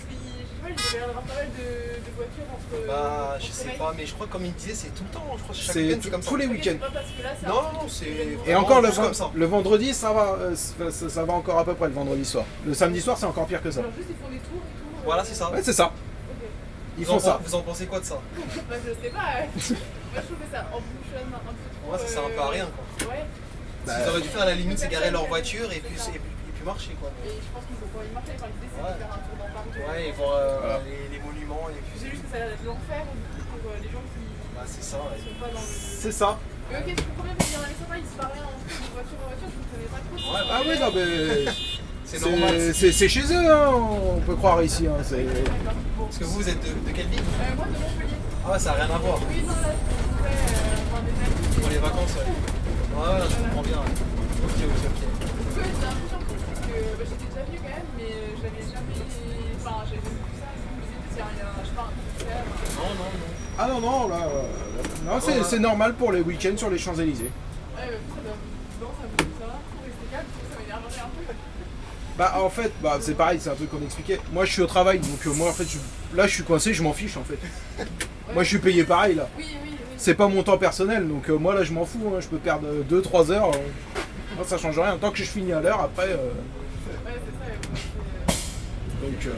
pas, il devait y avoir pas mal de voitures entre. Bah, je entre sais mecs. pas, mais je crois que comme il disait, c'est tout le temps. Je crois que chaque C'est week-end, c'est comme ça. tous les Ok, week-ends. c'est pas parce que là, c'est un Non, truc non, qui c'est- fait Et encore, juste comme ça. le vendredi, ça va, ça va encore à peu près le vendredi soir. Le samedi soir, c'est encore pire que ça. Genre juste ils font des tours et tout. Voilà, c'est ça. Ouais, c'est ça. Ok. Ils font ça. Vous en pensez quoi de ça? Bah, je sais pas. Moi, je trouve que ça embouchonne un peu trop. Ouais, ça sert un peu à rien, quoi. Ouais. Bah, Ils auraient dû faire à la limite, c'est garer leur voiture et puis marcher, quoi. Et je pense qu'ils vont pas y marcher. Enfin, l'idée, c'est de faire un tour dans Paris. Ouais, et voir Voilà. les monuments et puis. J'ai vu que ça allait être l'enfer pour les gens qui Bah, c'est ça, ouais. sont pas dans le. C'est ça. Mais ok, je comprends bien parce qu'il y en a qui sont pas, ils se parlaient en de voiture en voiture, je ne connais pas trop. Ouais, Ah oui, non, mais... C'est normal. C'est chez eux, hein, on peut croire ici. Hein, c'est... D'accord. Bon. Parce que vous êtes de quelle ville? Moi, de Montpellier. Ah, ça n'a rien à voir. Oui, non, là, je pourrais voir des amis. Pour les vacances, ouais. Ouais, je comprends bien. Ouais. Ok. Du coup, j'étais un peu surprise parce que j'étais déjà venue quand même, mais j'avais jamais. Enfin, j'avais vu ça, je me disais qu'il y a je sais pas, un concert. Non. Ah non, non, là... non, c'est normal pour les week-ends sur les Champs-Élysées. Ouais, ça doit. Bon, ça vous ça va, pour rester calme, ça m'énerve un peu. Bah en fait, bah, c'est pareil, c'est un truc qu'on expliquait. Moi je suis au travail, donc moi en fait, là je suis coincé, je m'en fiche en fait. Moi je suis payé pareil là. Oui. C'est pas mon temps personnel, donc moi là je m'en fous, hein. Je peux perdre 2-3 heures. Moi, ça change rien, tant que je finis à l'heure après. Ouais, c'est ça. Donc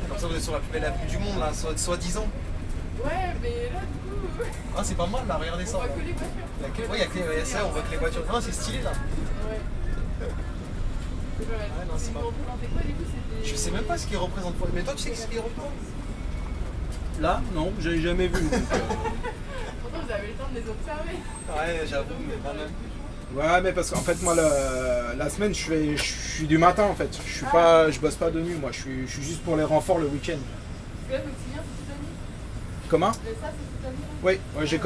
Comme ça, vous êtes sur la plus belle avenue du monde, là, soi-disant. Ouais, mais là, du coup, Ah, c'est pas mal, là, regardez ça. on voit que les voitures. Ouais, il y a ça, on voit que les voitures. Non, c'est stylé, là. Ouais. non, c'est pas- Vous représentez quoi, du coup, c'était. Je sais même pas ce qu'il représente. Mais toi, tu sais ce qu'il représente? là, non, j'avais jamais vu. Pourtant, vous avez le temps de les observer. Ouais, j'avoue, mais quand même. Ouais, mais parce qu'en fait moi la semaine je suis du matin en fait. Je bosse pas de nuit, moi. Je suis juste pour les renforts le week-end. Parce que là, votre signature, c'est toute la nuit. Comment? Mais ça, c'est toute la nuit. Oui, ouais, j'ai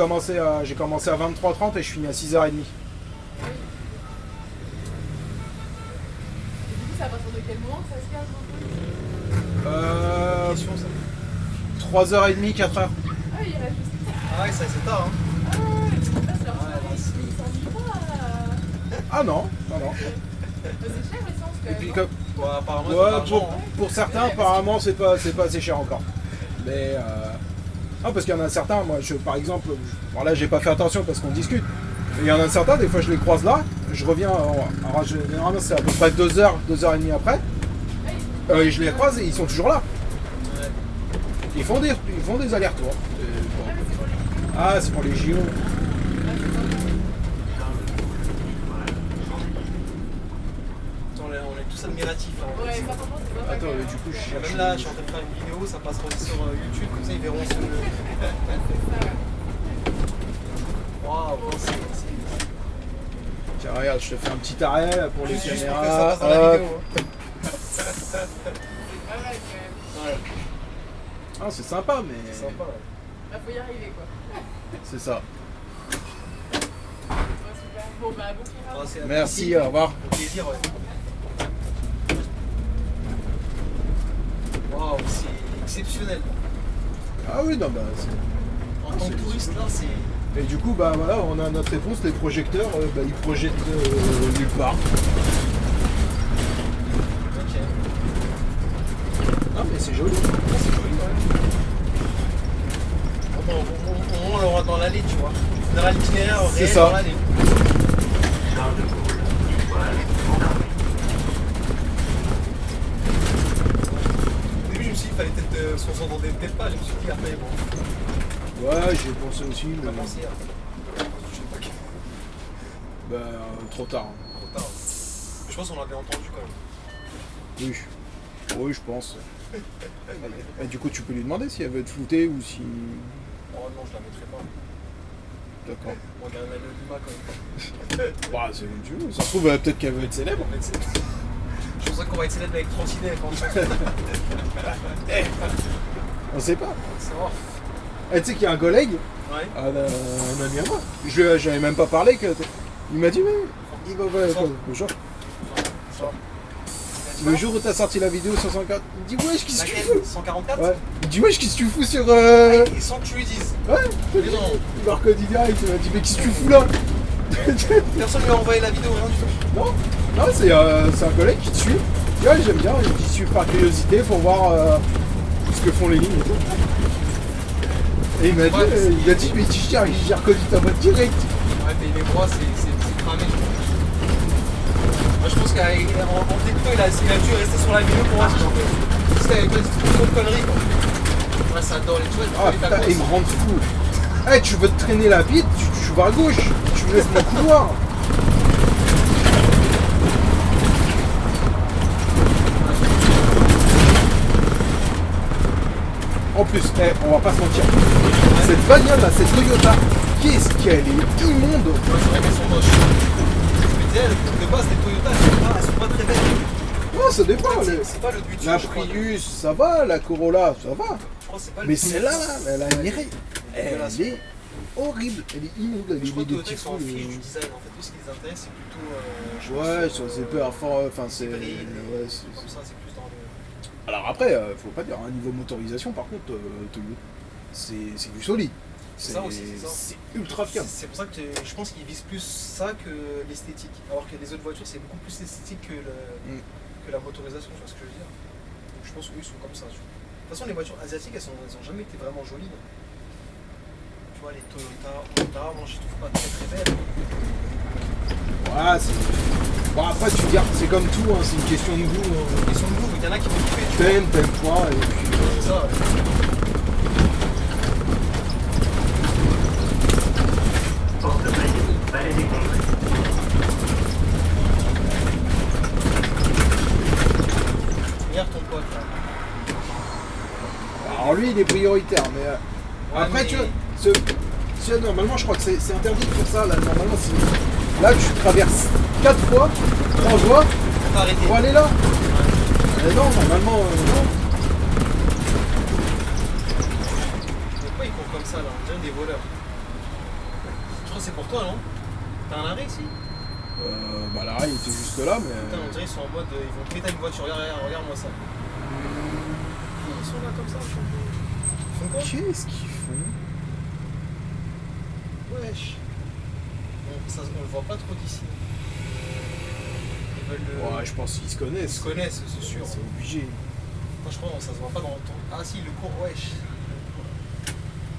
commencé à 23h30 et je finis à 6h30. Et du coup, ça va partir de quel moment que ça se casse un peu Question, ça. 3h30, 4h. Ah, il reste juste. Ah, ouais, ça, c'est tard, hein. Ah, ouais, là, c'est leur Ouais, là, soirée. c'est- Ils s'ennuient pas. Ah non, non, non. C'est cher, l'essence, quand Et même. puis hein. comme, Ouais, apparemment, c'est ouais, pas l'argent, hein. pour certains, apparemment, c'est pas assez cher encore. Mais non, parce qu'il y en a certains, moi, par exemple, bon là, j'ai pas fait attention parce qu'on discute. Mais il y en a certains, des fois, je les croise là, je reviens, alors, généralement, c'est à peu près 2h, 2h30 après, et je les croise et ils sont toujours là. Ouais. Ils font des allers-retours. Ah, mais c'est pour les vidéos. Ah, c'est pour les JO. On est tous admiratifs, hein. Ouais, ça, par contre, c'est Attends, mais du coup, je cherche. Même là, je suis en train de faire une vidéo, ça passera aussi sur YouTube, comme ça ils verront ce. Waouh, c'est. Tiens, regarde, je te fais un petit arrêt là, pour les Juste pour que ça caméras. passe dans la Hop. vidéo. Hein. C'est pas mal quand même. Ouais, Ah, c'est sympa, mais. c'est sympa. Ouais. Bah, faut y arriver quoi. C'est ça. Ouais, super. Bon, bah, bon Ah, courage. c'est- Merci, au revoir. Au plaisir, ouais. Waouh, c'est exceptionnel. Ah oui, non, bah. En tant que touriste, là, c'est. Et du coup, bah voilà, on a notre réponse. Les projecteurs, bah, ils projettent nulle part. Ok. Ah, mais c'est joli. Ah, c'est joli quand même. Bon, au moins, on l'aura dans l'allée, tu vois. Dans l'itinéraire C'est réel, ça. dans l'allée. Au début, je me suis dit qu'il fallait peut-être qu'on s'entendait peut-être pas. Je me suis dit, après, bon, Ouais, j'y ai pensé aussi, on mais. va penser à. Je sais pas quel. Bah, trop tard. Trop tard. Je pense qu'on l'avait entendu quand même. Oui. Oui, je pense. Et du coup, tu peux lui demander si elle veut être floutée ou si. Oh non, je la mettrai pas. D'accord. On regarde l'anonymat quand même. Bah, c'est comme tu veux. Ça se trouve, peut-être qu'elle veut être célèbre. En fait, je pense qu'on va être célèbre avec Trottinette. On sait pas. C'est vrai. Eh, tu sais qu'il y a un collègue, Ouais. un ami à moi. J'avais même pas parlé que. Il m'a dit, mais. Il va bonjour. Le jour où t'as sorti la vidéo 154, il me dit, wesh, qu'est-ce que tu fous? Laquelle 144. Ouais. Il me dit, wesh, qu'est-ce que tu fous sur. Et sans que tu lui dises. Ouais, Mais non. il m'a reconnu direct, il m'a dit, mais qu'est-ce que tu fous là? Personne lui a envoyé la vidéo, rien du tout. Non, non, c'est un collègue qui te suit. Ouais, j'aime bien, il suit par curiosité pour voir ce que font les lignes et tout. Et il m'a dit, mais j'ai reconnu ta voix direct. Ouais, mais les bras, c'est cramé. Moi, je pense qu'en débutant, il a dû rester sur la vidéo pour voir si j'en fais. Parce qu'avec trop de conneries, quoi. Ouais, ça adore les trucs. Ah putain, il me rend fou. Eh, tu veux te traîner la bite, tu vas à gauche, tu me laisses mon couloir. En plus, on va pas se mentir. Cette bagnole là, cette Toyota, qu'est-ce qu'elle est immonde. Ouais, c'est vrai qu'elles sont moches. Je me disais, de base, les Toyota, elles sont pas très belles. Non, ça dépend. C'est pas le but. La je crois. Prius, ça va, la Corolla, ça va. Je crois que c'est pas le Mais but. celle-là, elle a une erreur. dégueulasse. Elle est horrible, elle est immonde, elle Je crois est que des Toyota, petits ils sont en fous. fiche du design. En fait, tout ce qui les intéresse, c'est plutôt. Ouais, sur ces peu fort, enfin c'est. hybride, Ouais, Comme ça, c'est plus dans le. Alors après, faut pas dire, un niveau motorisation par contre, Toyota, c'est du solide. C'est ça aussi, c'est ça. C'est ultra fiable. C'est pour ça que je pense qu'ils visent plus ça que l'esthétique. Alors que les autres voitures, c'est beaucoup plus esthétique que la motorisation, tu vois ce que je veux dire. Donc je pense qu'eux, ils sont comme ça. Tu vois. De toute façon, les voitures asiatiques, elles ont jamais été vraiment jolies. Non. Tu vois, les Toyota, Honda, moi je les trouve pas très très belles. Ouais, c'est. Bon, après, tu dis, c'est comme tout, hein, c'est une question de goût. Ils sont de goût, il y en a qui vont kiffer. Tu vois. T'aimes pas, et puis. C'est ça. Regarde ton pote là. Alors lui, il est prioritaire, mais. Après, mais- tu vois, normalement, je crois que c'est interdit de faire ça. Là, normalement, là, tu traverses 4 fois, 3 fois Faut arrêter. pour aller là. Mais non, normalement, non. Pourquoi ils courent comme ça là? On dirait des voleurs. Je crois que c'est pour toi, non? T'as un arrêt ici? Bah là, il était juste là, mais. Putain, on dirait qu'ils sont en mode. Ils vont péter une voiture. Regarde-moi ça. Ils sont là comme ça. Ils font quoi? Qu'est-ce qu'ils font? Wesh. Bon, ça, on le voit pas trop d'ici. Ils veulent le. Ouais, je pense qu'ils se Ils connaissent. se connaissent, c'est sûr. C'est obligé. Moi, je crois que ça se voit pas dans le temps. Ah si, le cours, wesh.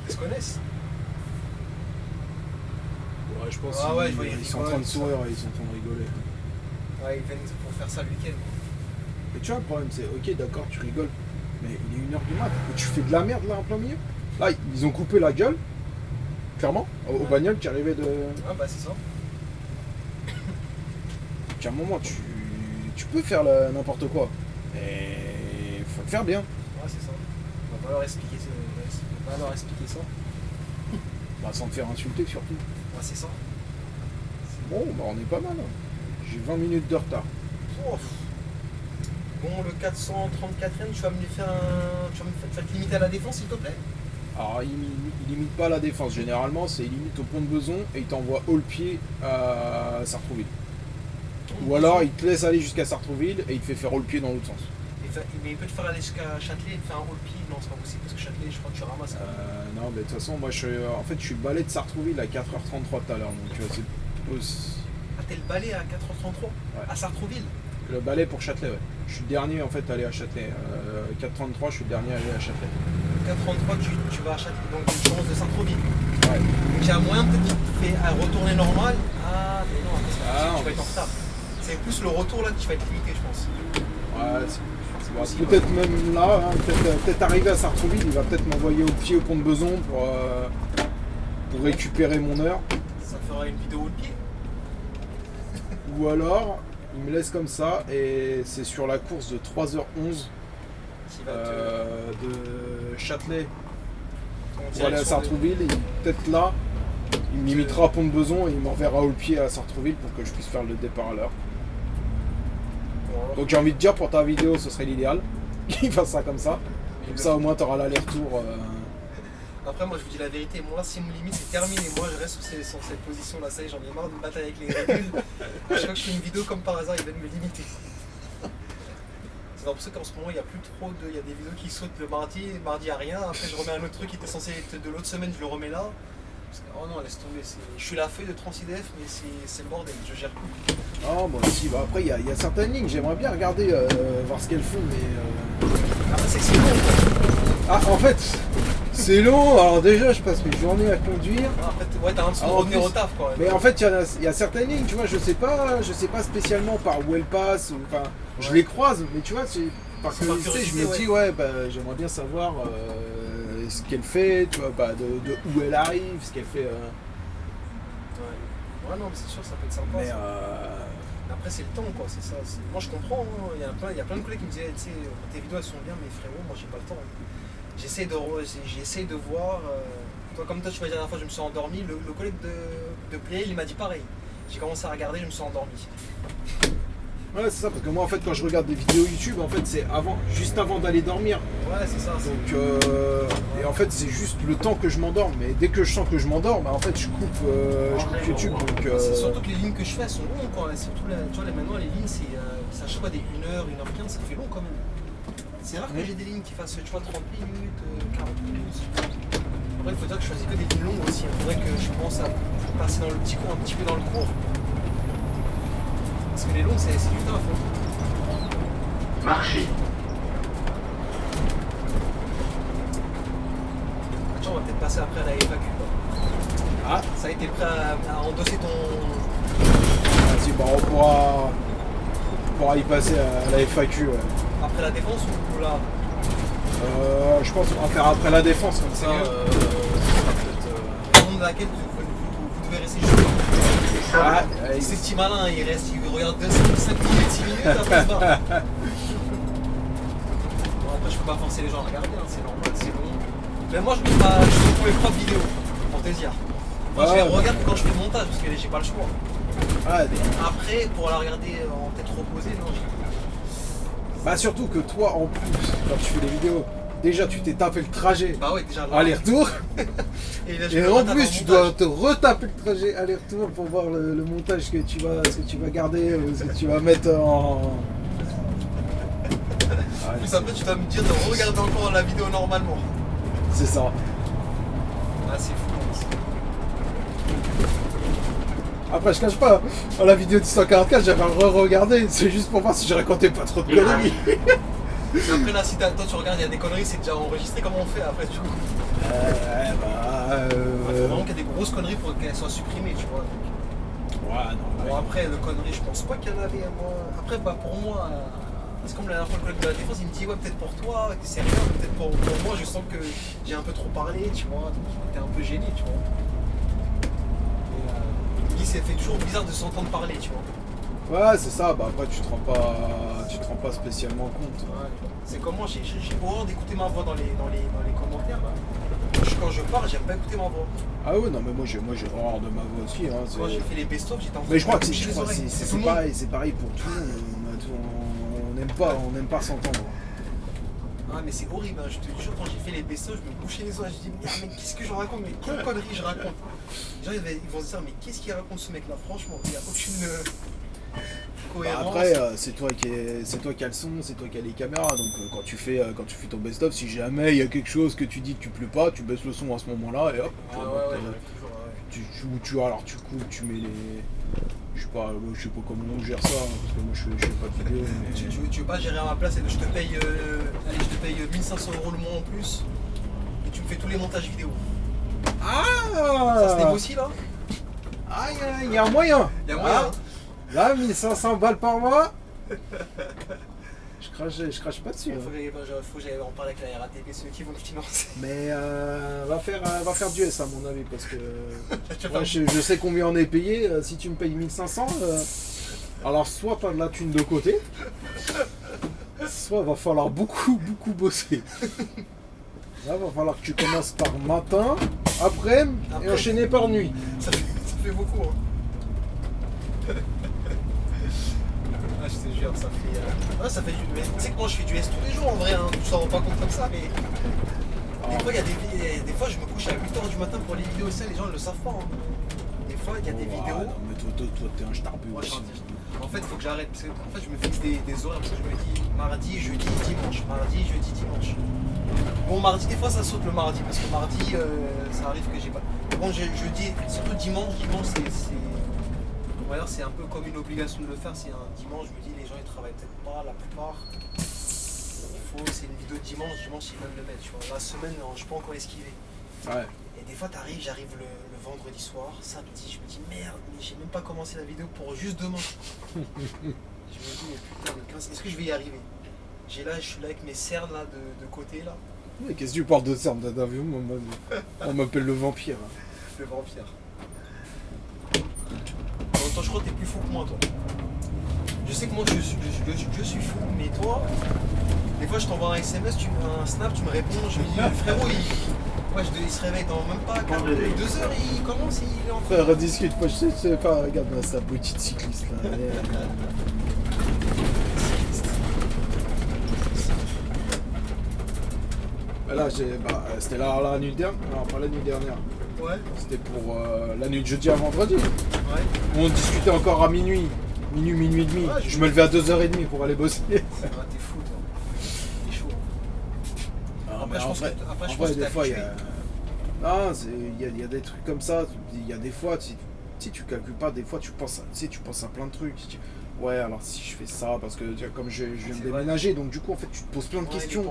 Ils se connaissent. Ouais, je pense Ah qu'ils ouais, je vois, ils ils sont en train de sourire et ils sont en train de rigoler. Ouais, ils viennent pour faire ça le week-end. Et tu vois, le problème, c'est ok, d'accord, tu rigoles, mais il est 1h du mat et tu fais de la merde là en plein milieu. Là, ils ont coupé la gueule, clairement, au bagnole qui arrivait de. Ah bah c'est ça. Qu'à un moment, tu peux faire n'importe quoi. Et va le faire bien. Ouais, c'est ça. On va leur expliquer ça. Bah, sans te faire insulter surtout. Ouais, c'est ça. Bon, bah on est pas mal. J'ai 20 minutes de retard. Oh. Bon, le 434ème, tu vas me faire tu vas te limiter à la défense, s'il te plaît? Alors il limite pas la défense, généralement c'est il limite au pont de Beson et il t'envoie haut le pied à Sartrouville. Ou alors il te laisse aller jusqu'à Sartrouville et il te fait faire haut le pied dans l'autre sens. Mais il peut te faire aller jusqu'à Châtelet et te faire un haut le pied? Non, c'est pas possible parce que Châtelet, je crois que tu ramasses. Non, mais de toute façon, moi je suis balai de Sartrouville à 4h33 tout à l'heure, donc c'est. Ah, t'es le balai à 4h33 Ouais. à Sartrouville? Le balai pour Châtelet, ouais. Je suis le dernier en fait à aller à Châtelet. 4h33, je suis le dernier à aller à Châtelet. 4h33, tu vas à Châtelet, donc une chance de Sartrouville. Ouais. Donc il y a moyen peut-être qu'il te fait retourner normal. Ah, mais non, parce que tu vas être en retard. C'est plus le retour là que tu vas être limité, je pense. Ouais, c'est peut-être même là, hein, peut-être arrivé à Sartrouville, il va peut-être m'envoyer au pied au pont de Beson pour récupérer mon heure. Ça fera une vidéo de pied. Ou alors, il me laisse comme ça et c'est sur la course de 3h11 Qui va de Châtelet ton pour aller à direction Sartrouville. Et peut-être là, il me limitera à pont de Beson et il m'enverra au pied à Sartrouville pour que je puisse faire le départ à l'heure. Donc j'ai envie de dire pour ta vidéo ce serait l'idéal qu'il fasse ça comme ça. Comme ça au moins tu auras l'aller-retour. Après moi je vous dis la vérité, moi si me limite c'est terminé, moi je reste sur cette position là, ça y est, j'en ai marre de me battre avec les régules. À chaque fois que je fais une vidéo comme par hasard ils viennent me limiter. C'est pour ça qu'en ce moment il y a plus trop de. Il y a des vidéos qui sautent le mardi il n'y a rien, après je remets un autre truc qui était censé être de l'autre semaine, je le remets là. Parce que, oh non laisse tomber, je suis la feuille de TransIDF mais c'est le bordel, je gère plus. Ah moi aussi, bah, après il y a certaines lignes, j'aimerais bien regarder, voir ce qu'elles font, mais... Après c'est que c'est long. Ah en fait, c'est long, alors déjà je passe mes journées à conduire. Après ouais t'as un petit peu de revenir au taf quoi. Mais en fait il y a certaines lignes, tu vois, je sais pas spécialement par où elles passent, ou, enfin, je Ouais. les croise, mais tu vois, par C'est par curiosité, je me curiosité, dis, ouais, bah, j'aimerais bien savoir ce qu'elle fait, tu vois, bah, de où elle arrive, ce qu'elle fait... Ouais non mais c'est sûr ça peut être sympa. mais Ça. Après c'est le temps quoi, c'est ça. Moi je comprends, hein. Il y a plein de collègues qui me disaient, tu sais, tes vidéos elles sont bien mais frérot, moi j'ai pas le temps. J'essaie de voir. Comme toi tu m'as dit la dernière fois je me suis endormi, le collègue de Play il m'a dit pareil. J'ai commencé à regarder, je me suis endormi. ouais, c'est ça, parce que moi en fait quand je regarde des vidéos YouTube, en fait c'est juste avant d'aller dormir. Ouais c'est ça. Donc, et en fait c'est juste le temps que je m'endorme, mais dès que je sens que je m'endors, bah, en fait je coupe YouTube. Donc, C'est surtout que les lignes que je fais elles sont longues quoi. Surtout tu vois maintenant les lignes c'est à chaque fois des 1h, 1h15, ça fait long quand même. C'est rare que j'ai des lignes qui fassent tu vois 30 minutes, 40 minutes. Après il faut dire que je choisis que des lignes longues aussi. Il faudrait que je commence à passer dans le petit cours, un petit peu dans le cours. Parce que les longues c'est du taf. Marché. On va peut-être passer après à la FAQ. Quoi. Ah, Ça a été prêt à endosser ton. vas-y, bah, on pourra y passer à la FAQ. Ouais. Après la défense ou là? Je pense qu'on va faire après la défense, comme ça. Le nombre dans laquelle vous devez rester juste. Ces petits malins, il regarde 5 minutes, 6 minutes, après il se barre. Bon, après, je peux pas forcer les gens à regarder, hein, c'est normal, c'est long. Mais moi, je fais pour mes propres vidéos, pour te dire. Moi, je les regarde quand je fais le montage, parce que j'ai pas le choix. Ah, Après, pour la regarder en tête reposée, non, bah, surtout que toi, en plus, quand tu fais des vidéos, déjà tu t'es tapé le trajet bah ouais, déjà là. aller-retour. Et, là, je Et me en retape plus, en tu montage. dois te retaper le trajet aller-retour pour voir le montage que tu vas garder ou ce que tu vas mettre en. En plus, après, tu dois me dire de regarder encore la vidéo normalement. C'est ça. Ah, c'est fou. Après, je cache pas, dans la vidéo de 144, j'avais re-regardé. C'est juste pour voir si je racontais pas trop de conneries. Mais après, là, si toi tu regardes, il y a des conneries, c'est déjà enregistré. Comment on fait après, du coup? Il faut vraiment qu'il y ait des grosses conneries pour qu'elles soient supprimées, tu vois. Ouais, non. Bon, après, le conneries, je pense pas qu'il y en avait. Moi. Après, bah, pour moi, c'est comme la dernière fois, le collègue de la défense, il me dit, ouais, peut-être pour toi, c'est rien, peut-être pour moi, je sens que j'ai un peu trop parlé, tu vois. Donc, t'es un peu gêné, tu vois. Et, il me dit, ça fait toujours bizarre de s'entendre parler, tu vois. Ouais, c'est ça, bah après tu te rends pas spécialement compte. Ouais. C'est comment j'ai horreur d'écouter ma voix dans les commentaires là. Quand je parle, j'aime pas écouter ma voix. Ah ouais, non mais moi j'ai horreur de ma voix aussi. Hein, Quand j'ai fait les best-of, j'étais en train mais je crois que de boucher les oreilles. c'est pareil pour tout le monde. On n'aime pas s'entendre. Ah mais c'est horrible, hein. Je te jure, quand j'ai fait les best-of, je me bouchais les oreilles, je dis merde, mais qu'est-ce que je raconte, mais quelle connerie je raconte. Les gens ils vont se dire mais qu'est-ce qu'il raconte ce mec là, franchement, il n'y a aucune cohérence. Après c'est toi qui as le son, c'est toi qui as les caméras, donc quand tu fais ton best-of, si jamais il y a quelque chose que tu dis que tu plais pas, tu baisses le son à ce moment-là et hop. Ah ouais, toujours, Tu coupes, tu mets les... Je sais pas comment on gère ça, hein, parce que moi je fais pas de vidéo. Mais... Tu veux pas gérer à ma place et je te paye 1500 € le mois en plus et tu me fais tous les montages vidéo. Ah Ça se négocie là? Ah, il y a un moyen. Il y a moyen. Là, 1500 balles par mois. Je crache pas dessus. Faut que j'aille en parler avec la RATP, ceux qui vont me financer. Mais va faire du S à mon avis parce que moi, je sais combien on est payé. Si tu me payes 1500, alors soit t'as de la thune de côté, soit va falloir beaucoup bosser. Là, va falloir que tu commences par matin, après et enchaîner par nuit. Ça fait beaucoup. Hein. Ah, je te jure, ça fait du. Mais tu sais que moi je fais du S tous les jours en vrai, hein. Tu t'en rends pas compte comme ça, mais. Des fois, des fois je me couche à 8h du matin pour les vidéos, ça, les gens ne le savent pas. Hein. Des fois, il y a des vidéos. Non, mais toi t'es un starbeux. Moi, en fait, il faut que j'arrête. Parce que, en fait, je me fixe des horaires parce que je me dis mardi, jeudi, dimanche. Mardi, jeudi, dimanche. Bon, mardi, des fois ça saute le mardi parce que mardi, ça arrive que j'ai pas. Bon, jeudi, surtout dimanche, c'est un peu comme une obligation de le faire. C'est un dimanche, je me dis, les gens ils travaillent peut-être pas, la plupart. C'est une vidéo de dimanche, ils viennent le mettre. Tu vois. La semaine, non, je peux encore esquiver. Ouais. Et des fois, j'arrive le vendredi soir, samedi, je me dis merde, mais j'ai même pas commencé la vidéo pour juste demain. Je me dis, mais putain, est-ce que je vais y arriver? Je suis là avec mes cernes là de côté là. Mais qu'est-ce que tu parles de cernes d'avion? On m'appelle le vampire. Le vampire. En même temps, je crois que t'es plus fou que moi, toi. Je sais que moi, je suis fou, mais toi, des fois, je t'envoie un SMS, un snap, tu me réponds, je me dis, frérot, il se réveille dans même pas 2 heures, il commence, il est en train. Frère, discute, moi je sais pas, regarde sa petite cycliste là. Là, c'était la nuit dernière, non pas la nuit dernière. Ouais. C'était pour la nuit de jeudi à vendredi. Ouais. On discutait encore à minuit et demi. Ouais, je me levais à 2h30 pour aller bosser. Ah, t'es fou toi. T'es chaud. Après, je pense que des fois, il y a... Non, il y a des trucs comme ça. Il y a des fois, si tu calcules pas, des fois tu penses à plein de trucs. Ouais, alors si je fais ça, parce que comme je viens de déménager, donc du coup en fait tu te poses plein de questions.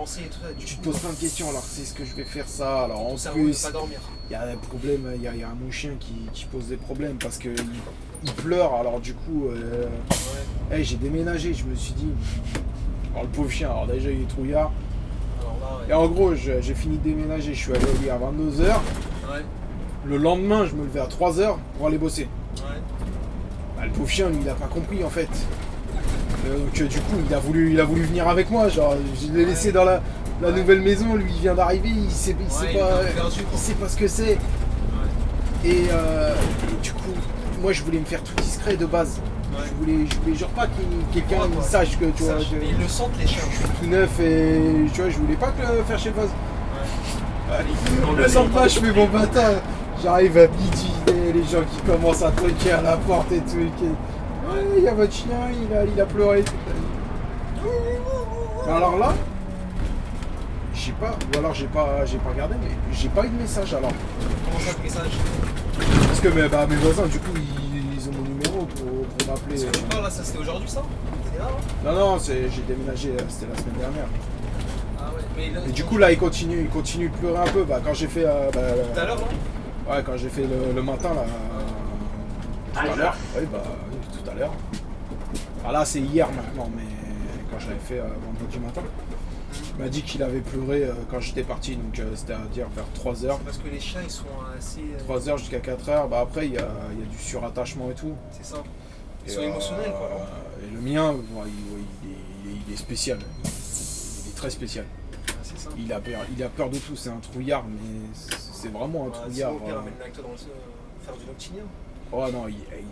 Tu te poses plein de questions, alors c'est ce que je vais faire ça, alors en plus il y a un problème, il y a un mon chien qui pose des problèmes parce que il pleure, alors du coup hey, j'ai déménagé, je me suis dit, alors le pauvre chien, alors déjà il est trouillard. Et en gros j'ai fini de déménager, je suis allé au lit à 22h. Ouais. Le lendemain je me levais à 3h pour aller bosser. Ouais. Bah, le pauvre chien, lui, il a pas compris en fait. Donc du coup, il a voulu venir avec moi. Genre, je l'ai laissé dans la nouvelle maison. Lui, il vient d'arriver, il sait pas ce que c'est. Ouais. Et du coup, moi, je voulais me faire tout discret de base. Ouais. Je voulais genre pas que quelqu'un sache que tu vois. Mais ils le sentent les chiens. Je suis tout neuf et tu vois, je voulais pas que le faire chez le base. Ouais. Le sens pas, je fais bon matin. J'arrive à midi, les gens qui commencent à toquer à la porte et tout. Il y a votre chien, il a pleuré. Alors là, j'ai pas regardé, mais j'ai pas eu de message alors. Comment ça, de message? Parce que mes voisins, du coup, ils ont mon numéro pour m'appeler. Ce que tu parles là, ça c'était aujourd'hui ça? C'est là? Non, j'ai déménagé, c'était la semaine dernière. Ah ouais, mais là, et du coup, là, il continue de pleurer un peu. Quand j'ai fait. Tout à l'heure, là? Ouais, quand j'ai fait le matin là, tout à l'heure. Oui, tout à l'heure. Alors là, c'est hier maintenant, mais quand je l'avais fait vendredi matin, il m'a dit qu'il avait pleuré quand j'étais parti, donc c'est-à-dire vers 3h. Parce que les chiens ils sont assez. 3h jusqu'à 4h, bah après il y a du surattachement et tout. C'est ça. Ils sont émotionnels, quoi, non? Et le mien, il est spécial. Il est très spécial. Ah, c'est ça. Il a peur de tout, c'est un trouillard, mais c'est vraiment un trouillard. Sinon, on avec toi dans faire du loctinien. Oh non, il est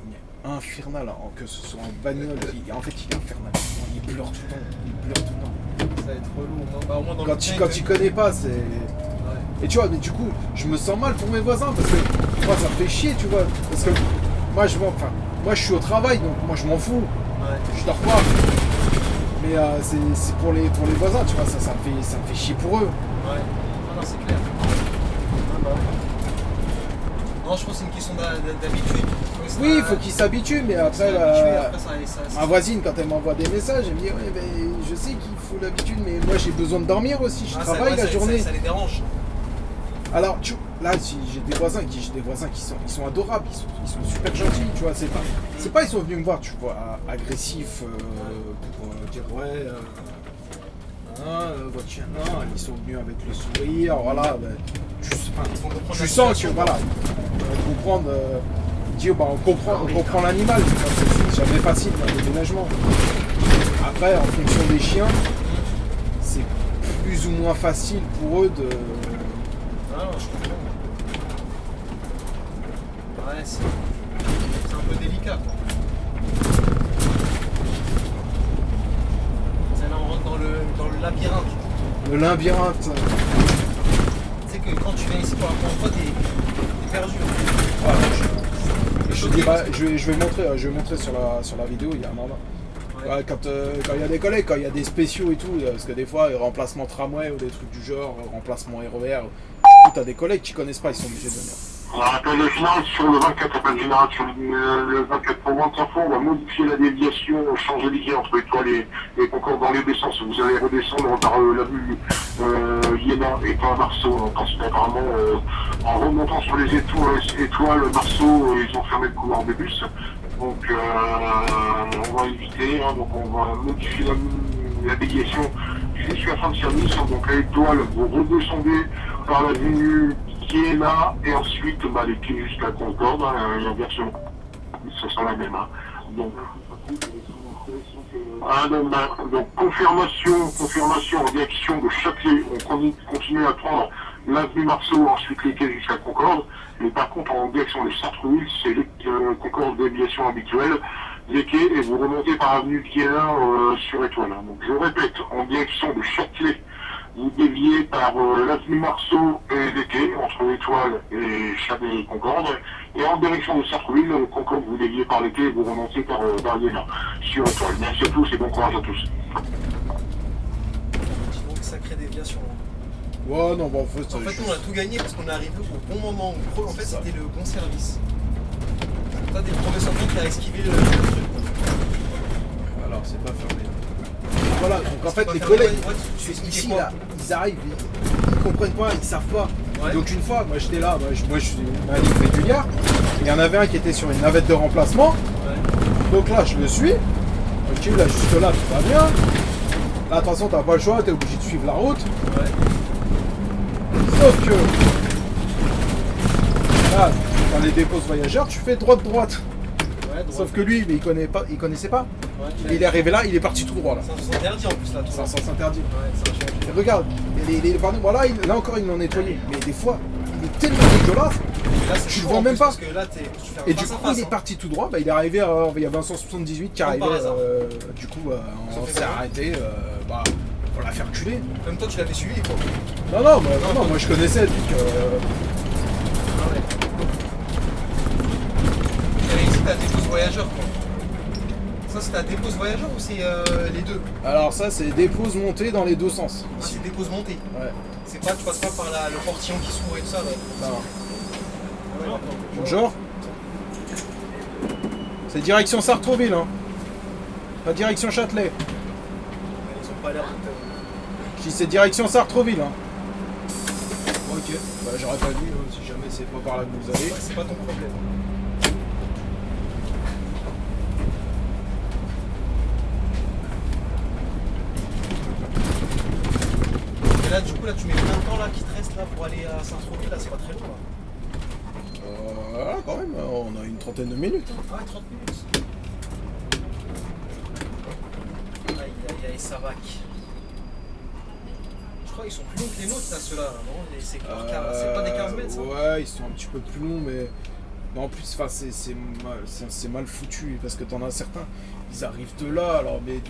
infernal, hein, que ce soit en bagnole, en fait il est infernal. Il pleure tout le temps. Ça va être relou, au moins dans Quand il connaît pas, c'est... Ouais. Et tu vois, mais du coup, je me sens mal pour mes voisins, parce que moi ça me fait chier, tu vois. Parce que moi je suis au travail, donc moi je m'en fous. Ouais. Je dors pas. Mais c'est pour les voisins, tu vois, ça me fait chier pour eux. Ouais. Non, c'est clair. Ah, bah. Non, je pense que c'est une question d'habitude. Oui, il faut qu'ils s'habituent, mais après, ma voisine, quand elle m'envoie des messages, elle me dit ouais, mais je sais qu'il faut l'habitude, mais moi j'ai besoin de dormir aussi, je travaille la journée. Ça les dérange. Alors, là, j'ai des voisins qui sont adorables, ils sont super gentils, tu vois. C'est pas ils sont venus me voir, tu vois, agressifs pour dire ouais. Votre chien, non, ils sont venus avec le sourire, voilà. Tu sens que voilà, comprendre. Dire, bah, on comprend l'animal, c'est jamais facile dans le déménagement. Après, en fonction des chiens, c'est plus ou moins facile pour eux de. Ah non, je comprends. Ouais, c'est un peu délicat, quoi. Là, on rentre dans le labyrinthe. Le labyrinthe. Tu sais que quand tu viens ici pour la première fois, t'es perdu. Je vais montrer sur la vidéo, il y a un moment. Ouais, quand il y a des collègues, quand il y a des spéciaux et tout, parce que des fois, remplacement tramway ou des trucs du genre, remplacement RER, du coup, t'as des collègues qui connaissent pas, ils sont obligés de venir. Appel général sur le 24, appel général sur le 24 pour moins d'infos, on va modifier la déviation, changer les entre étoiles et Concorde dans les deux sens. Vous allez redescendre par l'avenue Iéna et pas Marceau, parce qu'apparemment, en remontant sur les étoiles Marceau, ils ont fermé le couloir des bus. Donc on va éviter, hein, donc on va modifier la déviation jusqu'à la fin de service. Donc à l'étoile, vous redescendez par l'avenue Iéna et ensuite les pieds jusqu'à Concorde, hein, la version, ce sera la même. Hein. Donc confirmation en direction de Châtelet, on continue à prendre l'avenue Marceau, ensuite les quais jusqu'à Concorde, mais par contre en direction de Sartrouville, c'est les Concorde déviation habituelle, les quais, et vous remontez par l'avenue Iéna sur Étoile. Donc je répète, en direction de Châtelet, vous déviez par l'avenue Marceau et les quais, entre l'Étoile et Châtelet et Concorde, et en direction de Sartrouville, Concorde, vous déviez par les quais et vous remontez par Iéna, sur Étoile. Merci à tous et bon courage à tous. Donc sacrée déviation. Ouais, non, bon, en fait, on a tout gagné parce qu'on est arrivé au bon moment. En fait, c'était le bon service. T'as des professeurs qui a esquivé le truc. Alors, c'est pas fermé. Voilà, donc en fait, les collègues, ici, là, ils arrivent, ils comprennent pas, ils savent pas. Ouais. Donc une fois, moi j'étais là, moi je suis ma ligne régulière, il y en avait un qui était sur une navette de remplacement. Ouais. Donc là, je le suis. Ok, là, jusque là, tout va bien. Là, attention, t'as pas le choix, t'es obligé de suivre la route. Ouais. Sauf que là, dans les dépôts voyageurs, tu fais droite. Ouais, sauf que lui, mais il connaissait pas. Ouais, il est arrivé là, il est parti tout droit là. C'est un sens interdit en plus là. C'est un sens interdit. Ouais, ça a changé. Et regarde, voilà, là encore ils l'ont nettoyé. Mais des fois, il est tellement dégueulasse, tu le vois même pas. Parce que là, et du coup, il est parti tout droit, il est arrivé, il y avait un 178 qui arrivait. Du coup, on s'est arrêté. On l'a fait reculer. Même toi, tu l'avais suivi quoi. Non, moi je connaissais. Donc, Ah ouais. Et ici, t'as des dépose voyageurs quoi. Ça, c'est ta dépose voyageur ou c'est les deux? Alors ça, c'est dépose montée dans les deux sens. Ah, c'est dépose montée. Ouais. C'est pas, tu passes pas par le portillon qui s'ouvre et tout ça. Ouais. Non. Ouais, bonjour. C'est direction Sartrouville, hein. Pas direction Châtelet. Ils ont pas l'air de... Je dis c'est direction Sartrouville, hein. Ok. J'aurais pas dit, si jamais c'est pas par là que vous allez. Ouais, c'est pas ton problème. Et là, du coup, tu mets combien de temps là qui te reste là pour aller à Saint-Tropez? Là, c'est pas très long là. Quand même, on a une trentaine de minutes. Hein. Ouais, 30 minutes. Les Savac. Je crois qu'ils sont plus longs que les nôtres, là, ceux-là, non? C'est pas des 15 mètres, ça? Ouais, ils sont un petit peu plus longs, mais en plus, c'est mal foutu parce que t'en as certains, ils arrivent de là, alors mais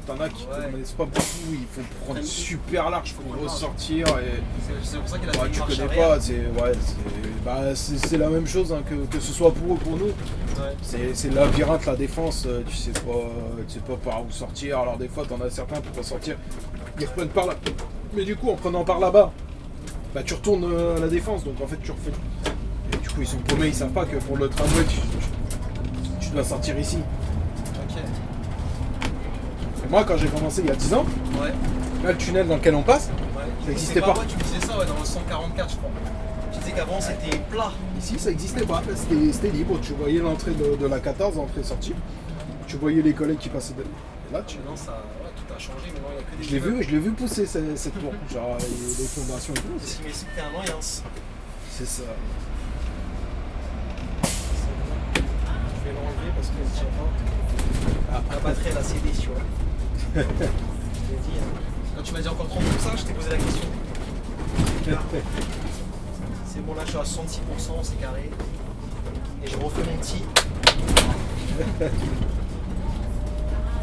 t'en as qui connaissent pas beaucoup, il faut prendre super large pour ressortir et c'est pour ça qu'il a fait une tu marche connais arrière. pas, c'est la même chose hein, que ce soit pour eux ou pour nous. Ouais. C'est le labyrinthe, la défense, tu sais pas par où sortir, alors des fois t'en as certains pour sortir, ils reprennent par là. Mais du coup en prenant par là-bas, bah tu retournes à la défense, donc en fait tu refais. Et du coup ils sont paumés, ils savent pas que pour le tramway tu dois sortir ici. Ok. Et moi quand j'ai commencé il y a 10 ans, Ouais. là le tunnel dans lequel on passe, Ouais. ça n'existait pas. Ouais, tu me disais ça dans le 144 je crois. Tu disais qu'avant c'était plat. Ici ça n'existait pas, c'était libre, tu voyais l'entrée de la 14, l'entrée-sortie, tu voyais les collègues qui passaient de là. Maintenant ça, tout a changé, maintenant il n'y a que des Je l'ai vu pousser cette tour, genre les fondations et tout. Si mais c'était un Noyance. C'est ça. Je vais l'enlever parce que je sais pas. La batterie elle a cédé, tu vois. Je l'ai dit. Hein. Quand tu m'as dit encore 30%, je t'ai posé la question. C'est bon, là je suis à 66%, c'est carré. Et je refais mon petit.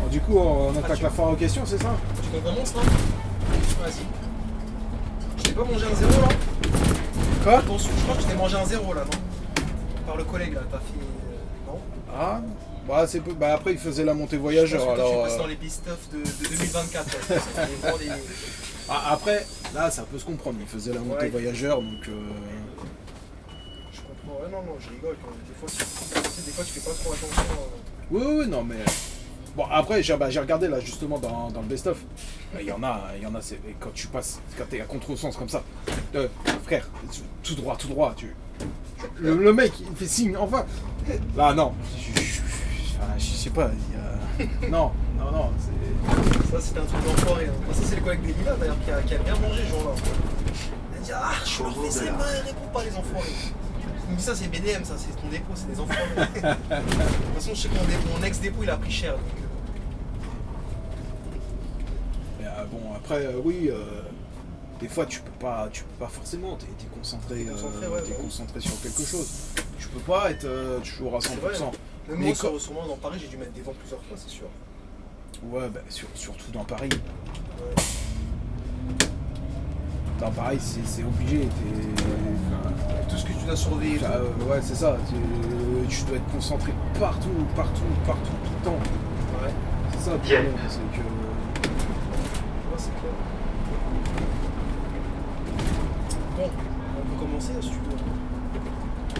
Bon, du coup, on attaque la foire aux questions, c'est ça? Tu commences là? Vas-y. Je t'ai pas mangé un 0 là? Quoi? Attention, je crois que je t'ai mangé un 0 là, non? Par le collègue là, t'as fait. Non? Ah, bah, bah après il faisait la montée voyageur, Je pense que toi, alors. tu passes dans les best-of de 2024. Ouais. C'est vraiment des- Après, là ça peut se comprendre, il faisait la montée Ouais. voyageur, donc. Je comprends. Ouais, non, je rigole quand même. Des fois, tu fais pas trop attention. Oui, non, mais. Bon, après, j'ai regardé là justement dans le best-of. Il y en a, c'est quand tu passes, quand t'es à contre-sens comme ça. Frère, tout droit, le mec, il fait signe, enfin. Là, non, je sais pas, il y a. Non, c'est. Ça, c'était un truc d'enfoiré. Hein. Ça, c'est le collègue d'Elina d'ailleurs qui a bien mangé ce jour-là. Il a dit ah, je leur fais ses mains, ils répondent pas les enfoirés. Il me dit ça, c'est BDM, ça, c'est ton dépôt, c'est des enfoirés. De toute façon, je sais que mon ex-dépôt, il a pris cher. Donc, Mais, bon, après, oui, des fois tu peux pas forcément, t'es concentré, T'es concentré sur quelque chose. Tu peux pas être toujours à 100%. vrai. Même Mais moi, sur moi, dans Paris, j'ai dû mettre des vents plusieurs fois, c'est sûr. Ouais, bah, surtout dans Paris. Ouais. Dans Paris, c'est obligé. Tout ce que tu dois surveiller. Ouais, c'est ça. Tu dois être concentré partout, tout le temps. Ouais. C'est ça le problème, c'est que. Ouais, c'est clair. Bon, on peut commencer si tu veux.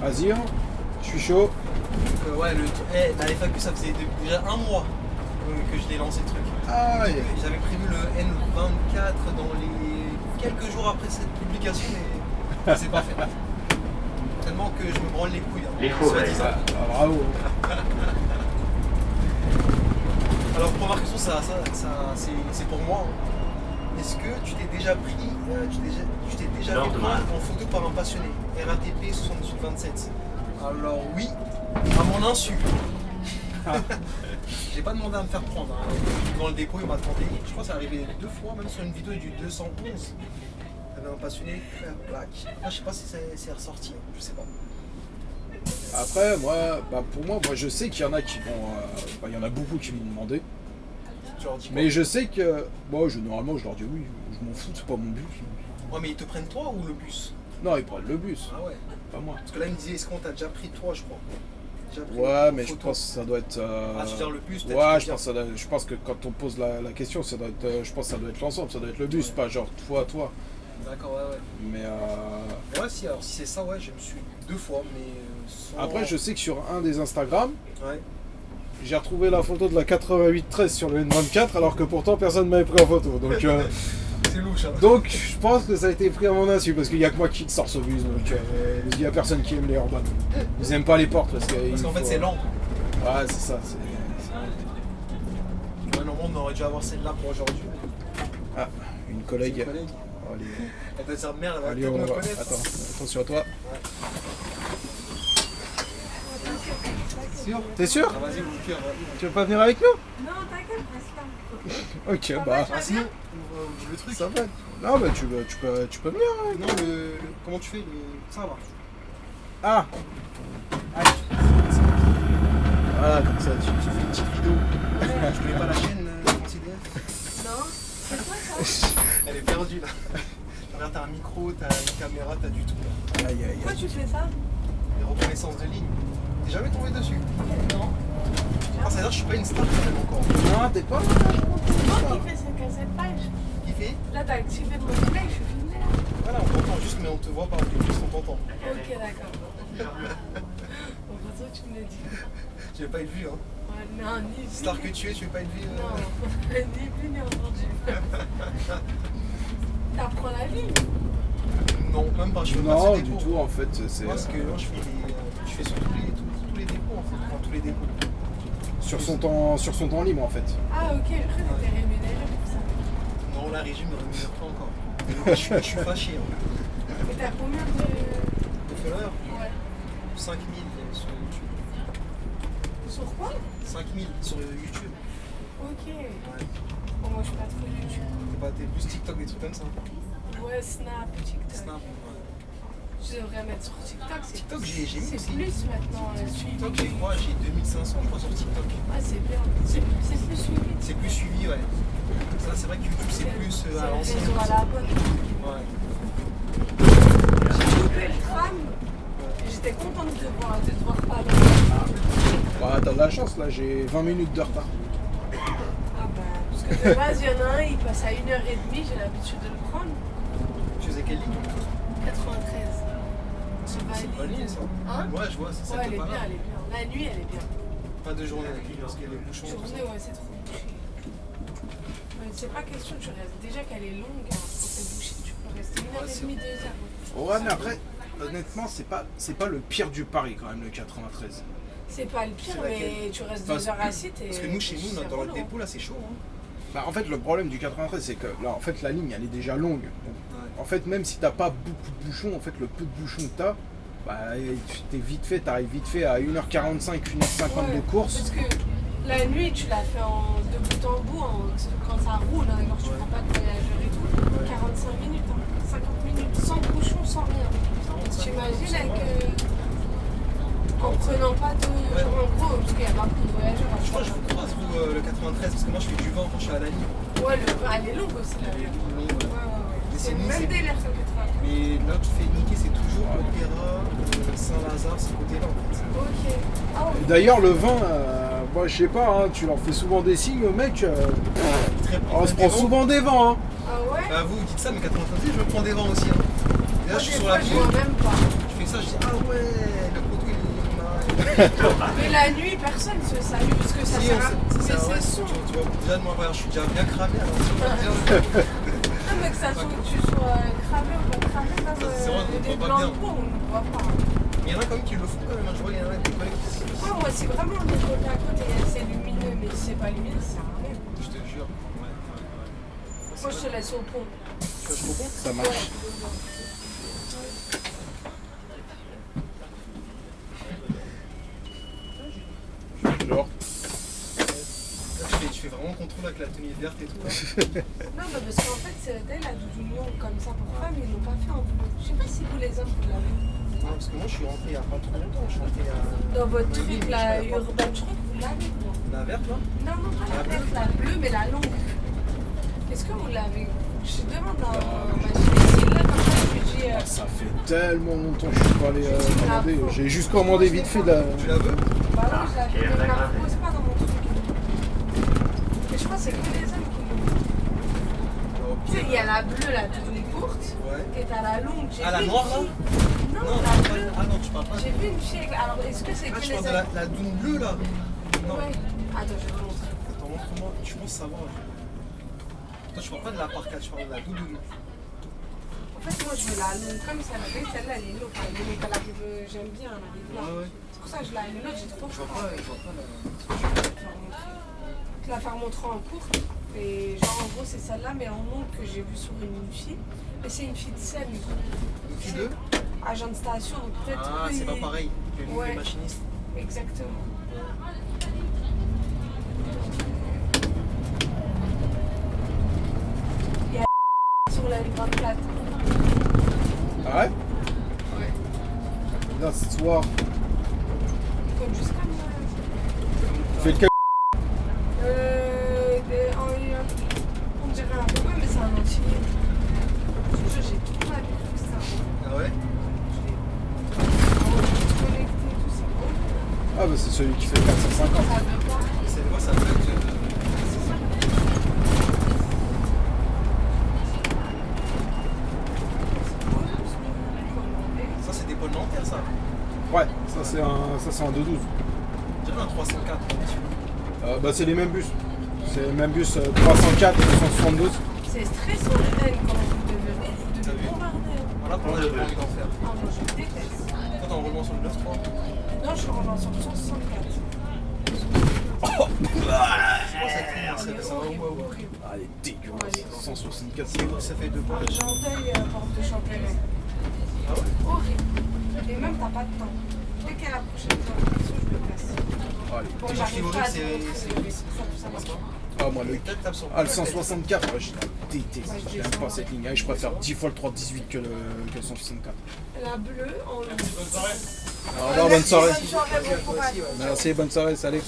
Vas-y, hein, je suis chaud. Donc, ouais, la FAQ, ça faisait déjà un mois que je l'ai lancé le truc. Ah, ouais. J'avais prévu le N24 dans les quelques jours après cette publication, mais c'est pas fait. Tellement que je me branle les couilles. Hein, soi-disant. Bravo. Alors, première question, c'est pour moi. Hein. Est-ce que tu t'es déjà pris, tu t'es déjà fait prendre en photo par un passionné? RATP 7827. Alors oui, à mon insu. J'ai pas demandé à me faire prendre. Hein. Dans le dépôt, il m'a demandé, je crois que c'est arrivé 2 fois, même sur une vidéo du 211. Il y avait un passionné très black. Après, je sais pas si c'est ressorti, je sais pas. Après, pour moi, je sais qu'il y en a qui vont. Il y en a beaucoup qui m'ont demandé. Tu leur dis quoi? Mais je sais que. Moi, généralement, je leur dis oui, je m'en fous, c'est pas mon but. Ouais, mais ils te prennent toi ou le bus? Non, ils prennent le bus, Ah ouais. pas moi. Parce que là, il me disait, est-ce qu'on t'a déjà pris toi, je crois? Déjà pris Ouais, en mais je photo. pense que ça doit être. Ah, tu veux dire le bus, peut-être, Ouais, tu je veux pense, pense que quand on pose la question, ça doit être. Je pense que ça doit être l'ensemble, ça doit être le bus, Ouais. pas genre toi. D'accord, ouais. Mais Ouais, si c'est ça, ouais, je me suis 2 fois, mais sans... après, je sais que sur un des Instagram, Ouais. j'ai retrouvé la photo de la 8813 sur le N24, alors que pourtant personne m'avait pris en photo. Donc, C'est louche, hein. donc, je pense que ça a été pris à mon insu, parce qu'il n'y a que moi qui sort ce bus. Donc, il n'y a personne qui aime les urbains. Ils aiment pas les portes parce Parce qu'en fait, c'est lent. Ouais, c'est ça. Ouais, normalement, on aurait dû avoir celle-là pour aujourd'hui. Ah, une collègue. C'est une collègue. Allez, Elle doit dire merde, elle va allez, peut-être on me va. connaître. Attends, attention à toi. Sûr? T'es sûr? Ah, vas-y, mon cœur, Tu veux pas venir avec nous? Non, t'inquiète, reste là. Ok, Ça bah. va, Ah, sinon, le truc. Ça va. Non, bah tu peux venir. Hein. Non, comment tu fais ça là? Ah, Allez, voilà, comme ça, tu fais une petite vidéo. Tu connais pas la chaîne considérée? Non, c'est quoi ça? Elle est perdue là. Regarde, t'as un micro, t'as une caméra, t'as du tout là. Aïe, aïe, Pourquoi aïe. tu fais ça? Les reconnaissances de ligne. T'es jamais tombé dessus? Non. Ah, ça veut dire que je suis pas une star quand même encore. Non, t'es pas. Moi qui fais cette page. Qui fait? Là, t'as activé mon replay, je suis filmée là. Voilà, on t'entend juste, mais on te voit pas. Juste on t'entend. Ok, d'accord. Bon, façon, tu me l'as dit. Tu veux pas être vu, hein? Ouais, non, ni vu. Star que tu es, tu veux pas être vu? Non, ni vu ni entendu. T'apprends la ligne? Non, même pas. Je fais pas Non, ce du dépôt. tout, en fait, c'est. Moi, ce que moi, je fais sur tous les dépôts en fait. Enfin, tous les dépôts. Sur son temps libre, en fait. Ah, ok, je crois que t'étais rémunéré pour ça. Non, la régie me rémunère pas encore. Mais moi, je suis fâché. Hein. Et t'as combien de. De followers? Ouais. 5000 sur YouTube. Sur quoi? 5000 sur YouTube. Ok. Ouais. Bon, moi, je suis pas trop YouTube. T'es plus TikTok, des trucs comme ça. Ouais, Snap, TikTok. Snap. Ouais. Je devrais mettre sur TikTok. TikTok, j'ai mis C'est aussi. plus maintenant. TikTok, j'ai 2500 je crois sur TikTok. Ah, c'est bien. C'est plus suivi. C'est plus suivi, ouais. Ça, c'est vrai que YouTube, c'est plus C'est à le l'ancienne. réseau à la bonne. Ouais. J'ai loupé le tram. J'étais contente de te voir pas loin. Bah, t'as de la chance, là, j'ai 20 minutes de retard. Ah bah, parce que de base, il y en a un, il passe à 1h30, j'ai l'habitude de le prendre. Tu faisais quelle ligne? 93. C'est pas ligne, ça. Hein? Ouais, je vois, c'est ça Ouais, qui elle est est pas bien, là. elle est bien. La nuit, elle est bien. Pas de journée avec lui, parce qu'il y a les bouchons. tout ça. Journée, ouais, c'est trop bouché. C'est pas question, tu restes. Déjà qu'elle est longue, hein, quand c'est bouché, tu peux rester 1h30, 2 heures. Ouais, mais après, honnêtement, c'est pas le pire du pari, quand même, le 93. C'est pas le pire, C'est mais laquelle? tu restes Parce- 2 heures assis. Parce que nous, chez nous, dans le dépôt, là, c'est chaud. Hein. Bah, en fait, le problème du 93, c'est que là, en fait, la ligne, elle est déjà longue. Donc, en fait, même si t'as pas beaucoup de bouchons, en fait, le peu de bouchons que t'as, bah, t'arrives vite fait à 1h45, 1h50 de course. Parce que la nuit, tu l'as fait de bout en bout, quand ça roule, hein, quand tu prends pas de voyageurs et tout, 45 minutes, hein, 50 minutes, sans bouchon, sans rien. T'imagines en prenant pas de. Genre, en gros, parce qu'il y a pas beaucoup de voyageurs. Je crois que je vous croise, vous, le 93, parce que moi, je fais du vent quand je suis à la ligne. Ouais, elle est longue aussi, la ligne. Mais Ouais, ouais. C'est c'est le nous, même c'est- délire que le 93. Mais là, tu fais niquer, c'est toujours Opéra, Saint-Lazare, ce côté-là, en fait. Ok. Ah ouais. Et d'ailleurs, le vin, moi, je sais pas, hein, tu leur fais souvent des signes, mec. On se prend souvent des vents, hein. Ah ouais? Bah, vous dites ça, mais 93, je me prends des vents aussi. Hein. Et là, Moi, je suis des sur fois, la je pluie, vois même pas. je fais ça, je dis, ah ouais, le poteau, il est. Mais la nuit, personne se salue parce que ça Si, sert à. ouais, Mais c'est son. tu vois, déjà, moi, regarde, je suis déjà bien cramé, alors tu vas me dire. Non, mais que ça soit, que tu sois cramé ou pas cramé, même Ça, c'est vrai, on ne des voit pas blancs bien. de peau, on ne voit pas. Mais il y en a quand même qui le font quand même, hein. Je vois, il y en a des collègues qui Ouais, moi, c'est vraiment le côté à côté, c'est lumineux, mais si c'est pas lumineux, ça sert à rien. je te jure. Ouais. Moi, je te laisse au pont. Tu vois, je comprends. Ça marche. Genre. Là, tu fais vraiment contrôle avec la tenue verte et tout. Là. Non, mais parce qu'en fait, c'est la doudoune longue comme ça pour femmes, ils l'ont pas fait en bleu. Je sais pas si vous les hommes, vous l'avez. Non, parce que moi, je suis rentré il y a pas trop longtemps. Je suis rentré à. Dans votre Oui, truc, mais la je savais pas. urbaine, je crois que vous l'avez, vous. La verte, là. Non, non, pas la verte, la bleue, mais la longue. Est-ce que vous l'avez? Je demande dans ma difficile là, comme ça, je lui dis. Ça fait tellement longtemps que je suis pas allé commander. J'ai juste commandé vite fait de la. Tu la veux? Bah oui, je la veux, mais je la propose pas dans mon truc. Mais je crois que c'est que les hommes qui l'ont. Tu sais, il y a la bleue, la toute courte, Ouais. et t'as la longue. J'ai Ah, la vu une noire, là? fille- Non, Non, la tu parles- bleue. ah non, tu parles pas. J'ai vu une fille avec. Alors, est-ce que c'est Ah, que tu les parles de hommes? la doune bleue, là? Non. Ouais. Attends, je vais te montrer. Attends, montre-moi. Je pense savoir. Toi, tu parles pas de la parka, tu parles de la doudoune. En fait, moi, je veux la longue comme ça. Celle-là, elle est longue. Enfin, elle est longue, elle arrive. J'aime bien, elle arrive là. Ouais, ouais. C'est pour ça que je la l'autre, j'ai trop Je faim. vois pas la. Je vais la faire montrer en cours. Et genre, en gros, c'est celle-là, mais en long que j'ai vu sur une fille. Et c'est une fille de scène. Une fille de? Agent de station, donc peut-être. Ah, c'est pas pareil que nous, Ouais. les machinistes. Exactement. Il y a sur la L24. Ah ouais? Ouais. Là, ce soir, Comme jusqu'à moi. fais le calcul. On dirait un peu, ouais, mais c'est un entier. Je te jure, j'ai tout mal tout ça. Ah ouais? Connecté, tout ça. Ah bah c'est celui qui fait 450. Ça veut pas. C'est quoi ça fait? Ça c'est des pôles Nanterre ça. Ouais, ça c'est un 212. J'avais un 304. Bah c'est les mêmes bus. C'est les mêmes bus 304 et 272. C'est stressant les N quand vous devez T'as vu? bombarder. Voilà pourquoi j'ai pas envie d'en faire. Ah, moi je déteste. Toi t'es en roulement sur le 9-3. Non, je suis en sur le 164. Ça va où? Horrible. Ah elle est dégueulasse. Ouais, 164 Ça fait 2 points. Argenteuil, porte de Champagnet. Ah ouais? Horrible. Et même t'as pas de temps. Dès qu'à la prochaine fois, je me casse. Ah, elle est Bon, Déjà, j'arrive Fivoril, pas à c'est- te montrer, c'est- mais ça marche pas. Ah moi le Peut-être tape sur Ah le 164, ouais, je la déteste. Ouais, je J'aime descends. pas cette ligne. Ah, je préfère 10 fois le 318 que le 164. La bleue en Au revoir, bonne soirée. Bonne soirée, bon courage. Merci, bonne soirée, salut.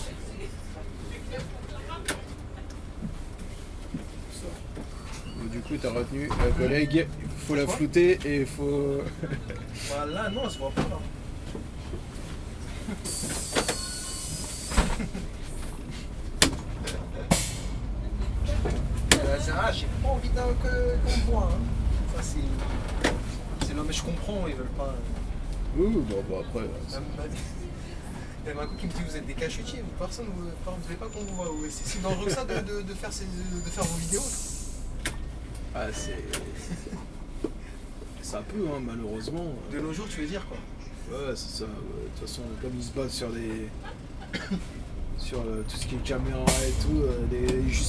Donc, du coup, t'as retenu la collègue, il faut la flouter et il faut. Voilà, non, elle se voit pas là. Ah, j'ai pas envie qu'on me voit. Hein. Ça, c'est. Non, mais je comprends, ils veulent pas. Bon, après. Il y a un coup qui me dit vous êtes des cachetiers, personne vous voulez pas qu'on vous voit. C'est si dangereux que ça de faire vos vidéos. Ah, c'est. Ça peut, hein, malheureusement. De nos jours, tu veux dire quoi? Ouais, c'est ça. De toute façon, comme ils se basent sur des. Sur tout ce qui est caméra et tout,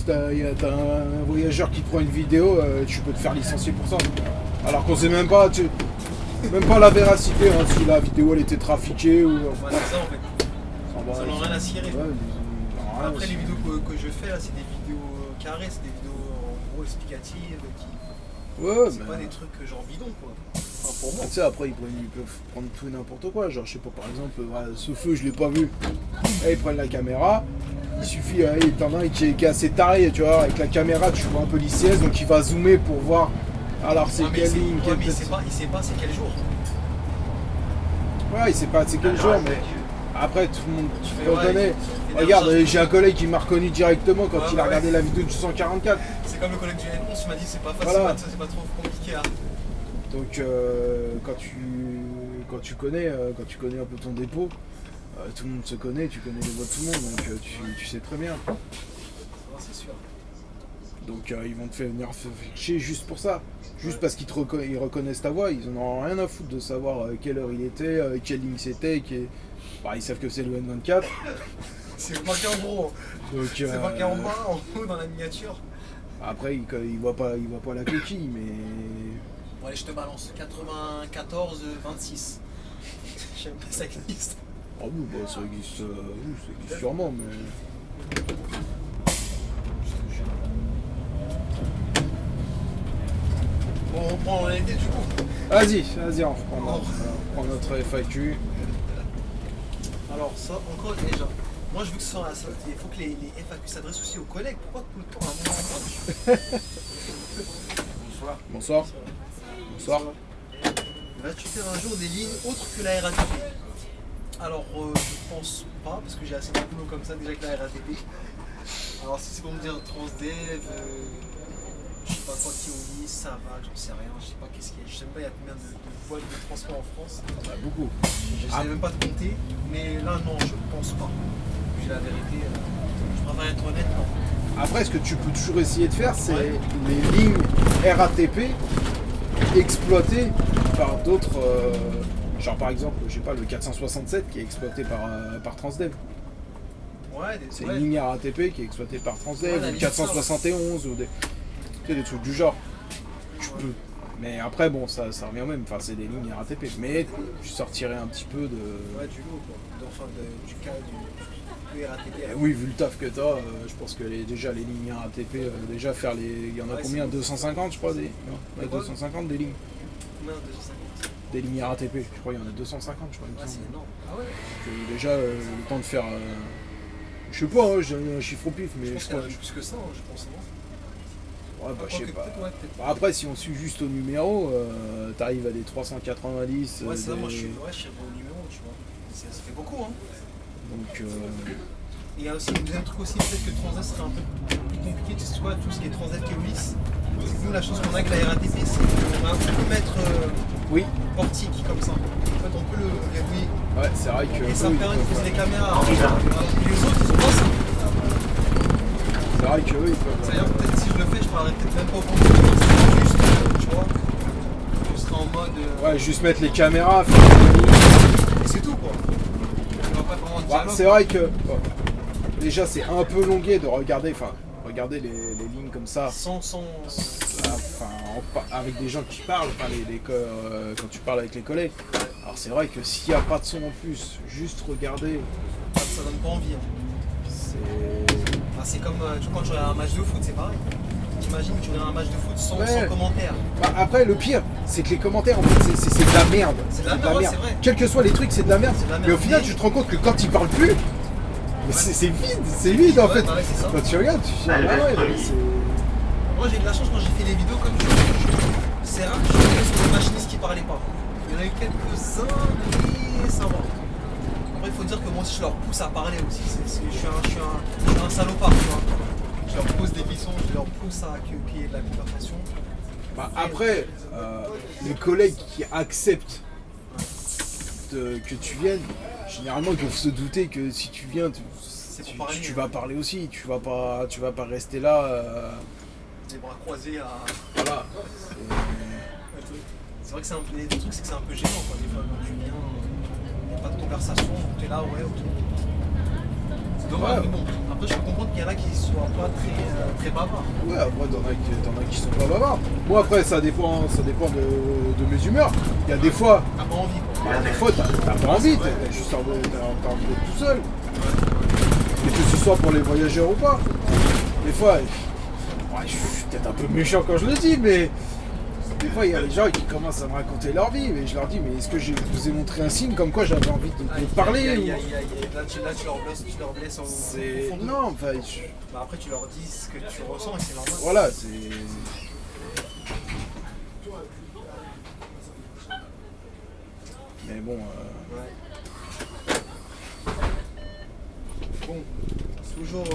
t'as un voyageur qui prend une vidéo, tu peux te faire licencier pour ça. Alors qu'on sait même pas, même pas la véracité, hein, si la vidéo elle était trafiquée ou. Ouais, c'est ça en fait. Ça n'en a rien à cirer. Ouais, ils ont rien à Après, les cirer. vidéos que je fais là, c'est des vidéos carrées, c'est des vidéos en gros explicatives Ouais, c'est mais. pas des trucs genre bidons quoi. Enfin, pour moi. Tu sais, après ils peuvent prendre tout et n'importe quoi. Genre, je sais pas, par exemple, ce feu, je l'ai pas vu. Là, ils prennent la caméra. Il suffit, t'en as un qui est assez taré, tu vois. Avec la caméra, tu vois un peu l'ICS, donc il va zoomer pour voir. Alors, c'est Ouais, mais quelle c'est- ligne, ouais, quelle mais il tête. sait pas c'est quel jour. Ouais, il sait pas c'est quel jour, mais après, tout le monde fais, reconnaît. ouais, tu fais Regarde, des j'ai un collègue qui m'a reconnu directement quand Ouais, il a ouais. regardé la vidéo du 144. C'est comme le collègue du N11, tu m'as dit c'est pas facile, Voilà. c'est pas trop compliqué. Hein. Donc, quand tu connais un peu ton dépôt, tout le monde se connaît, tu connais les voix de tout le monde, donc tu sais très bien. Non, c'est sûr. Donc ils vont te faire venir faire chier juste pour ça. Juste parce qu'ils ils reconnaissent ta voix, ils en ont rien à foutre de savoir quelle heure il était, quelle ligne c'était. Bah, ils savent que c'est le N24. C'est marqué en gros. Donc, C'est marqué en bas, en haut dans la miniature. après, ils voient pas la coquille, mais. Bon allez, je te balance. 94-26. J'aime pas ça existe. Ah oui, bah, ça existe sûrement, mais. Bon, on reprend l'idée du coup. Vas-y, on reprend notre FAQ. Alors ça, encore déjà. Moi je veux que ce soit il faut que les FAQ s'adressent aussi aux collègues. Pourquoi tout le temps à moi? Bonsoir. Bonsoir. Vas-tu faire un jour des lignes autres que la RATP? Alors je pense pas parce que j'ai assez de boulot comme ça déjà que la RATP. Alors si c'est pour me dire Transdev, je sais pas quoi qui on dit, ça va, j'en sais rien, je sais pas qu'est-ce qu'il y a, je sais même pas il y a combien de voies de transport en France. Beaucoup. Je sais même pas de compter, mais là non, je pense pas. J'ai la vérité, je préfère être honnête, non. Après, ce que tu peux toujours essayer de faire, c'est Ouais. les lignes RATP exploitées par d'autres. Genre par exemple, je sais pas, le 467 qui est exploité par Transdev. Ouais, C'est ouais. une ligne RATP qui est exploitée par Ouais, Transdev, la ou ligne 471, ou des trucs du genre. Tu peux Mais après, bon, ça revient au même. Enfin, c'est des lignes RATP. Mais je sortirais un petit peu de. Ouais, du lot, quoi. Enfin, du cas du RATP. Oui, vu le taf que t'as, je pense que déjà les lignes RATP, déjà faire les. Il y en a Ouais, combien c'est- 250, je crois des... Non, il y a quoi 250 des lignes. Combien 250. Des lignes RATP, je crois qu'il y en a 250, je crois. il me Ouais, semble. c'est énorme. Ah ouais. Donc, déjà, le temps de faire. Je sais pas, hein, j'ai un chiffre au pif, mais Je pense je qu'il y crois. en a plus que ça, hein, je pense. Non Ouais, bah, je sais Quoique, pas. peut-être, ouais, peut-être. Bah, après, si on suit juste au numéro, t'arrives à des 390. Ouais, c'est ça, moi je des- suis au numéro, tu vois. Ça fait beaucoup, hein. Donc, Et il y a aussi un deuxième truc aussi, peut-être que Transat serait un peu plus compliqué, tu sais quoi, tout ce qui est Transat Keolis. C'est que nous, la chance qu'on a avec la RATP, c'est qu'on peut mettre oui, portique comme ça. En fait, on peut le verrouiller. ouais, c'est vrai que. Et ça eux, me ils permet de peuvent poser pas. les caméras. Et les autres, ils ont pas ça. C'est vrai qu'eux, ils peuvent. C'est-à-dire, peut-être si je le fais, je parlerai peut-être même pas au compte. C'est juste, tu vois, je serai en mode. Ouais, juste mettre les caméras, faire des lignes. Et c'est tout, quoi. On va pas vraiment de Bah, dialogue. c'est vrai que. bon, déjà, c'est un peu longué de regarder, regarder les lignes comme ça. Sans. Enfin, avec des gens qui parlent, quand tu parles avec les collègues. Alors c'est vrai que s'il n'y a pas de son en plus, juste regarder, Ça donne pas envie. Hein. c'est... Ah, c'est comme tu vois, quand tu regardes un match de foot, c'est pareil. T'imagines que tu regardes un match de foot sans Ouais. commentaire. Bah, après, le pire, c'est que les commentaires, en fait, c'est de la merde. C'est de la merde, ouais, c'est vrai. Quels que soient les trucs, c'est de la merde. C'est de la merde. Mais au final, tu te rends compte que quand ils parlent plus, mais c'est vide en Ouais, fait. bah ouais, c'est ça. Quand tu regardes, tu te dis, ah ouais, mais c'est... Moi j'ai eu de la chance quand j'ai fait les vidéos comme c'est rare que je tombais sur des machinistes qui parlaient pas. Il y en a eu quelques-uns, mais ça va. Après il faut dire que moi aussi je leur pousse à parler aussi. Je suis un salopard, tu vois. Je leur pose des questions, je leur pousse à qu'il y ait de la conversation. Bah, après, les collègues qui acceptent que tu viennes, généralement ils peuvent se douter que si tu viens, pour parler, tu vas parler aussi, tu vas pas rester là. Des bras croisés à. Voilà. C'est vrai que c'est un peu des trucs, c'est que c'est un peu gênant quoi. Des fois quand tu viens, il n'y a pas de conversation, t'es là, ouais, ok. C'est dommage, Ouais. mais bon. Après je peux comprendre qu'il y en a qui soient pas très bavards. Ouais, après t'en as qui sont pas bavards. Moi après ça dépend de mes humeurs. Il y a des fois, T'as pas envie quoi. des fois t'as pas envie, t'as juste envie d'être tout seul. Et que ce soit pour les voyageurs ou pas. Des fois, ouais, je suis peut-être un peu méchant quand je le dis, mais des fois il y a des gens qui commencent à me raconter leur vie, mais je leur dis, mais est-ce que je vous ai montré un signe comme quoi j'avais envie de parler ou... Là tu leur blesses au fond de. Non, enfin, Bah, après tu leur dis ce que tu ressens et c'est normal. voilà, c'est... Mais bon... Ouais. Bon, toujours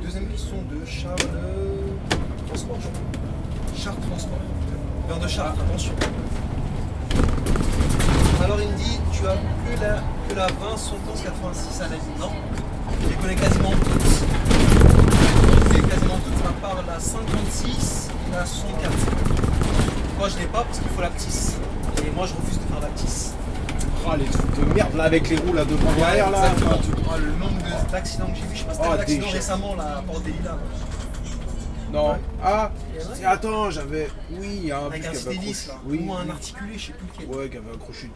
deuxième question de Charles Transport, je crois. Charles Transport. Vers de Charles, attention. Alors il me dit, tu as que la 20 70 86 à la ligne, non? Je les connais quasiment toutes. Je les connais quasiment toutes, à part la 56 et la 64. Moi je l'ai pas parce qu'il faut la ptisse. Et moi je refuse de faire la ptisse. Ah, les trucs de merde là avec les roues là devant derrière là. Exactement. Enfin, tu- Ah, le nombre d'accidents que j'ai vu, je sais pas si t'as Ah, vu l'accident déjà. récemment là, à Porte des Lilas. Non. Ouais. Ah, Il y en a. attends, j'avais... Oui, il y a un Avec bus un qui avait Cédélis accroché. là, Oui, ou un oui. articulé, je sais plus lequel. Ouais, qui avait accroché.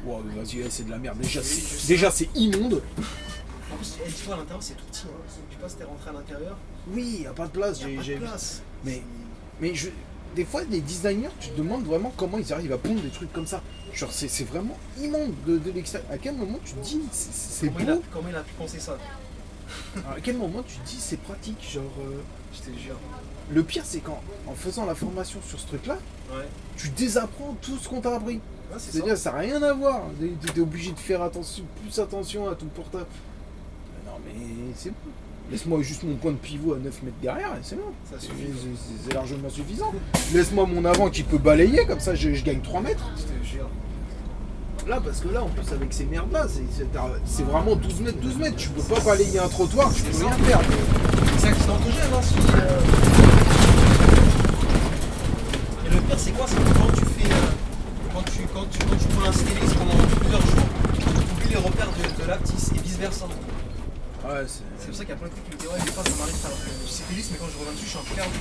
Ouais, mais vas-y, ouais, c'est de la merde. Déjà, Oui, je sais. c'est immonde. En plus, dis-toi à l'intérieur c'est tout petit. Hein. Je sais pas si t'es rentré à l'intérieur. Oui, il n'y a pas de place. Il y a pas j'ai de vu. place. Mais des fois, les designers, tu te demandes vraiment comment ils arrivent à pondre des trucs comme ça. Genre, c'est vraiment immonde de l'extérieur. À quel moment tu te dis, c'est beau? Comment il a pu penser ça? À quel moment tu te dis, c'est pratique? Genre, Je te jure. le pire, c'est quand, en faisant la formation sur ce truc-là, Ouais. tu désapprends tout ce qu'on t'a appris. Ouais, c'est ça. C'est-à-dire, ça n'a rien à voir. T'es obligé de faire plus attention à ton portable. Non, mais c'est bon. Laisse-moi juste mon point de pivot à 9 mètres derrière et c'est bon. Ça suffit. C'est largement suffisant. Laisse-moi mon avant qui peut balayer, comme ça je gagne 3 mètres. Je te jure. Là, parce que là, en plus, avec ces merdes-là, c'est vraiment 12 mètres. Tu peux pas balayer un trottoir, tu peux C'est rien ça. faire. C'est accidentogène, hein, si. Et le pire, c'est quoi? C'est que quand tu fais. Quand tu prends un Cédélis pendant plusieurs jours, tu oublies les repères de l'aptisse et vice versa. Ouais, C'est pour ça qu'il y a plein de trucs qui me disent ouais, des fois ça m'arrive de faire du Cédélis, mais quand je reviens dessus, je suis un peu perdu.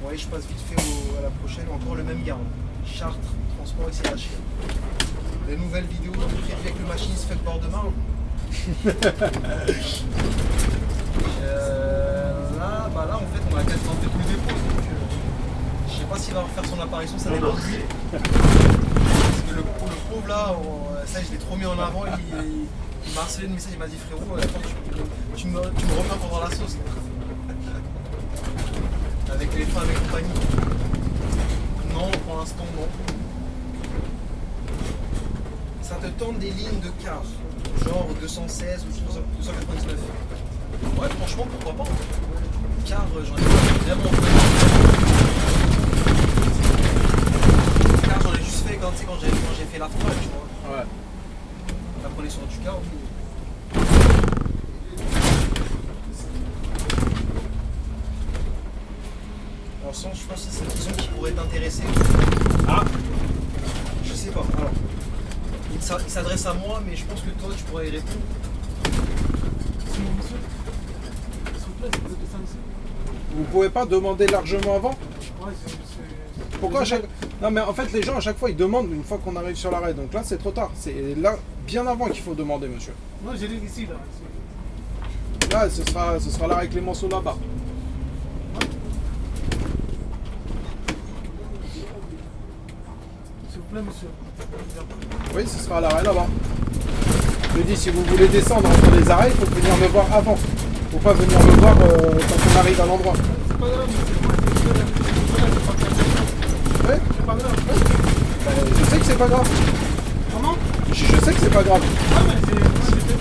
Ouais, je passe vite fait à la prochaine. Encore le même gars. Chartres, transport et CH. Les nouvelles vidéos prévues avec le machiniste fait bord de marne. Là, en fait, on a quasiment fait tous les dépôts. Donc, je sais pas s'il va refaire son apparition, ça dépend de lui. Parce que le pauvre là, ça je l'ai trop mis en avant. Il m'a harcelé de message, il m'a dit frérot, attends, tu me remets encore dans la sauce. Avec les femmes et compagnie. Non, pour l'instant, non. Ça te tente des lignes de car, genre 216 ou 299. Ouais, franchement, pourquoi pas. Car j'en ai vraiment fait. Car j'en ai juste fait quand j'ai fait la fois, tu vois. Ouais. J'apprenais sur du car. En sens, je pense que c'est une question qui pourrait t'intéresser. Ah. Je sais pas. Alors, il s'adresse à moi, mais je pense que toi, tu pourrais y répondre. Vous pouvez pas demander largement avant? Pourquoi à chaque... Non mais en fait les gens à chaque fois ils demandent une fois qu'on arrive sur l'arrêt, donc là c'est trop tard, c'est là bien avant qu'il faut demander monsieur. Non, j'ai dit ici là. Là ce sera l'arrêt Clémenceau là-bas. S'il vous plaît, monsieur. Oui ce sera à l'arrêt là-bas. Je dis si vous voulez descendre entre les arrêts, il faut venir me voir avant. Faut pas venir me voir quand on arrive à l'endroit. C'est pas grave, monsieur. Ouais. C'est pas grave. Je sais que c'est pas grave. Comment? Je sais que c'est pas grave. Ah,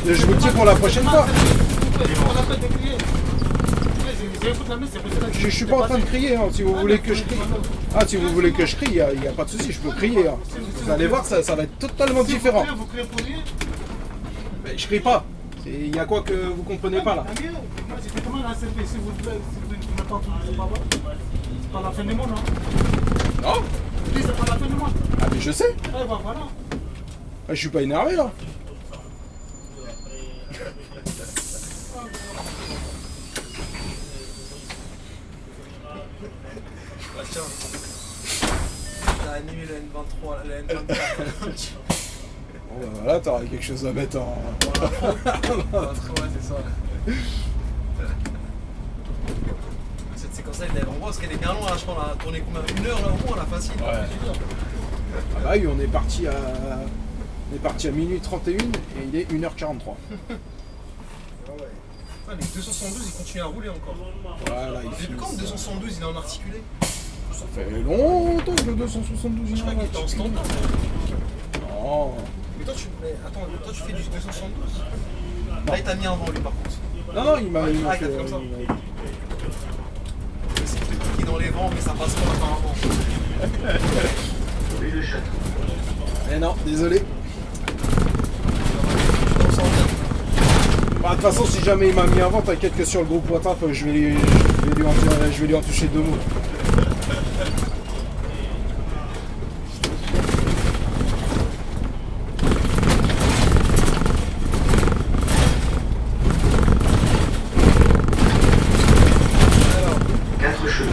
mais Je vous le dis pour la prochaine fois. On appelle des criers. J'écoute la messe, c'est pour ça que Je suis pas en train de crier, hein, si vous voulez que je crie. Ah, si vous voulez que je crie, il n'y a pas de souci, je peux crier. Hein. Vous allez voir, ça va être totalement différent. Vous criez pour rien. Mais je crie pas. Il y a quoi que vous comprenez pas là? Moi, j'étais comment là, s'il vous plaît, si vous m'attendez, c'est pas vrai. C'est pas la fin du monde, hein. Non? Oui, c'est pas la fin du monde. Ah, mais je sais. Eh ben voilà. Ah, je suis pas énervé là. Bah, tiens. T'as animé le N23, le N24. Bon, bah, voilà, t'auras quelque chose à mettre en. Ouais, c'est ça. Cette séquence-là, elle est vraiment parce qu'elle est bien longue, hein, je crois, on a tourné combien? 1 heure là au moins, on a facile. Ouais. Ah bah oui, on est parti à minuit 31 et il est 1h43. Ouais, les 272, ils continuent à rouler encore. Voilà, il Depuis quand le 272, il est en articulé? Ça fait longtemps que le 272 Je crois qu'il était en standard. Non. Mais toi, tu fais du 272? Là, il t'a mis un vent, lui, par contre. Non, il m'a Ah, fait. comme ça. C'est qui dans les vents, mais ça passe pas apparemment. Eh non, désolé. Bah, de toute façon, si jamais il m'a mis avant, t'inquiète que sur le groupe WhatsApp, je vais lui en toucher 2 mots. Alors, 4 cheveux.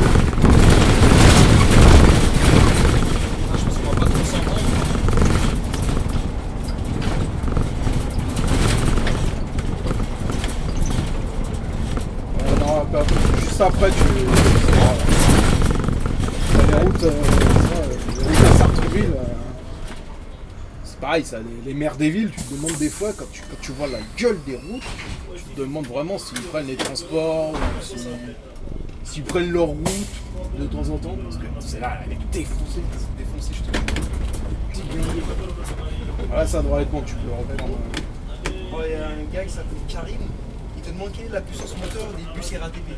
je pense qu'on va pas trop s'entendre. Non, bah, juste après, les routes à Sartreville, c'est pareil, ça, les maires des villes, tu te demandes des fois, quand tu vois la gueule des routes, tu te demandes vraiment s'ils prennent les transports, ou s'ils prennent leur route de temps en temps, parce que c'est là, elle est défoncée. Défoncé, je te dis. Voilà, ça devrait être bon, tu peux le reprendre. Il y a un gars qui s'appelle Karim, il te demande quelle est la puissance moteur des bus RATP.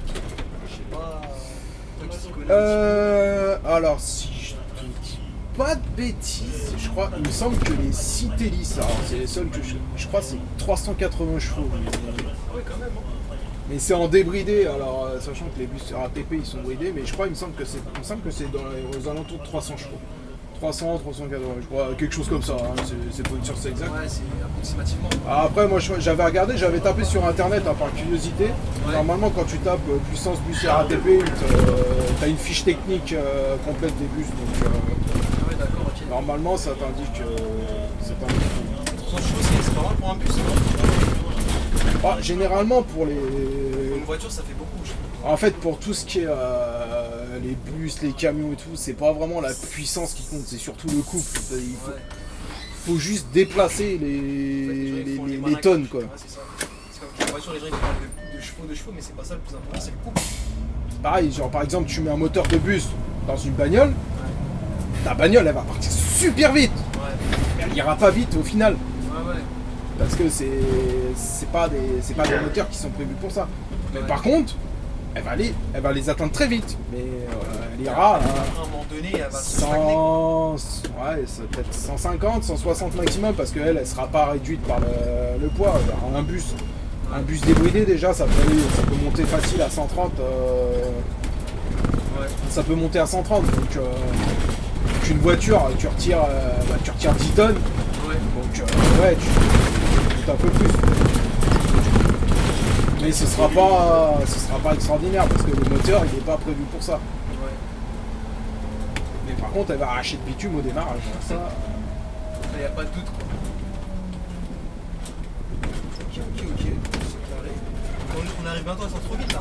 Je sais pas. Toi qui t'y connais. Alors, si je te dis pas de bêtises, je crois, il me semble que les Citélis, alors c'est les seuls que je crois, c'est 380 chevaux. Ah ouais, quand même. Hein. Mais c'est en débridé, alors sachant que les bus RATP ils sont bridés, mais je crois, il me semble que c'est aux alentours de 300 chevaux. 300, 380, je crois, quelque chose comme ça, hein. C'est pas une source exacte. Ouais, c'est approximativement. Après, moi j'avais regardé, j'avais tapé sur internet par curiosité. Ouais. Normalement, quand tu tapes puissance bus RATP, t'as une fiche technique complète des bus. Donc Ah ouais, d'accord, ok. normalement, ça t'indique. 300 chevaux, c'est pas mal pour un bus, non? Ah, généralement, pour les. Pour une voiture, ça fait beaucoup, je trouve. En fait, pour tout ce qui est les bus, les camions et tout, c'est pas vraiment la puissance qui compte, c'est surtout le couple. Il faut juste déplacer les tonnes, quoi. Ouais, c'est ça. C'est comme la voiture, les gens ils parlent de chevaux, mais c'est pas ça le plus important, c'est le couple. Pareil, genre par exemple, tu mets un moteur de bus dans une bagnole, ta bagnole elle va partir super vite, Ouais, mais elle ira pas vite au final, ouais. parce que c'est pas des moteurs qui sont prévus pour ça. Mais Ouais. par contre, elle va les atteindre très vite, mais elle ira À un moment donné, elle va se stagner. 100, ouais, c'est peut-être 150, 160 maximum, parce qu'elle sera pas réduite par le poids. Alors, un bus débridé déjà, ça peut monter facile à 130. Ouais. Ça peut monter à 130, donc une voiture, tu retires 10 tonnes, Ouais. donc ouais, tu montes un peu plus. Mais ce sera pas extraordinaire parce que le moteur il est pas prévu pour ça. Ouais. Mais par contre, elle va arracher de bitume au démarrage. Ça, Il n'y a pas de doute, quoi. Ok, c'est carré. On arrive bientôt à s'en trop vite là.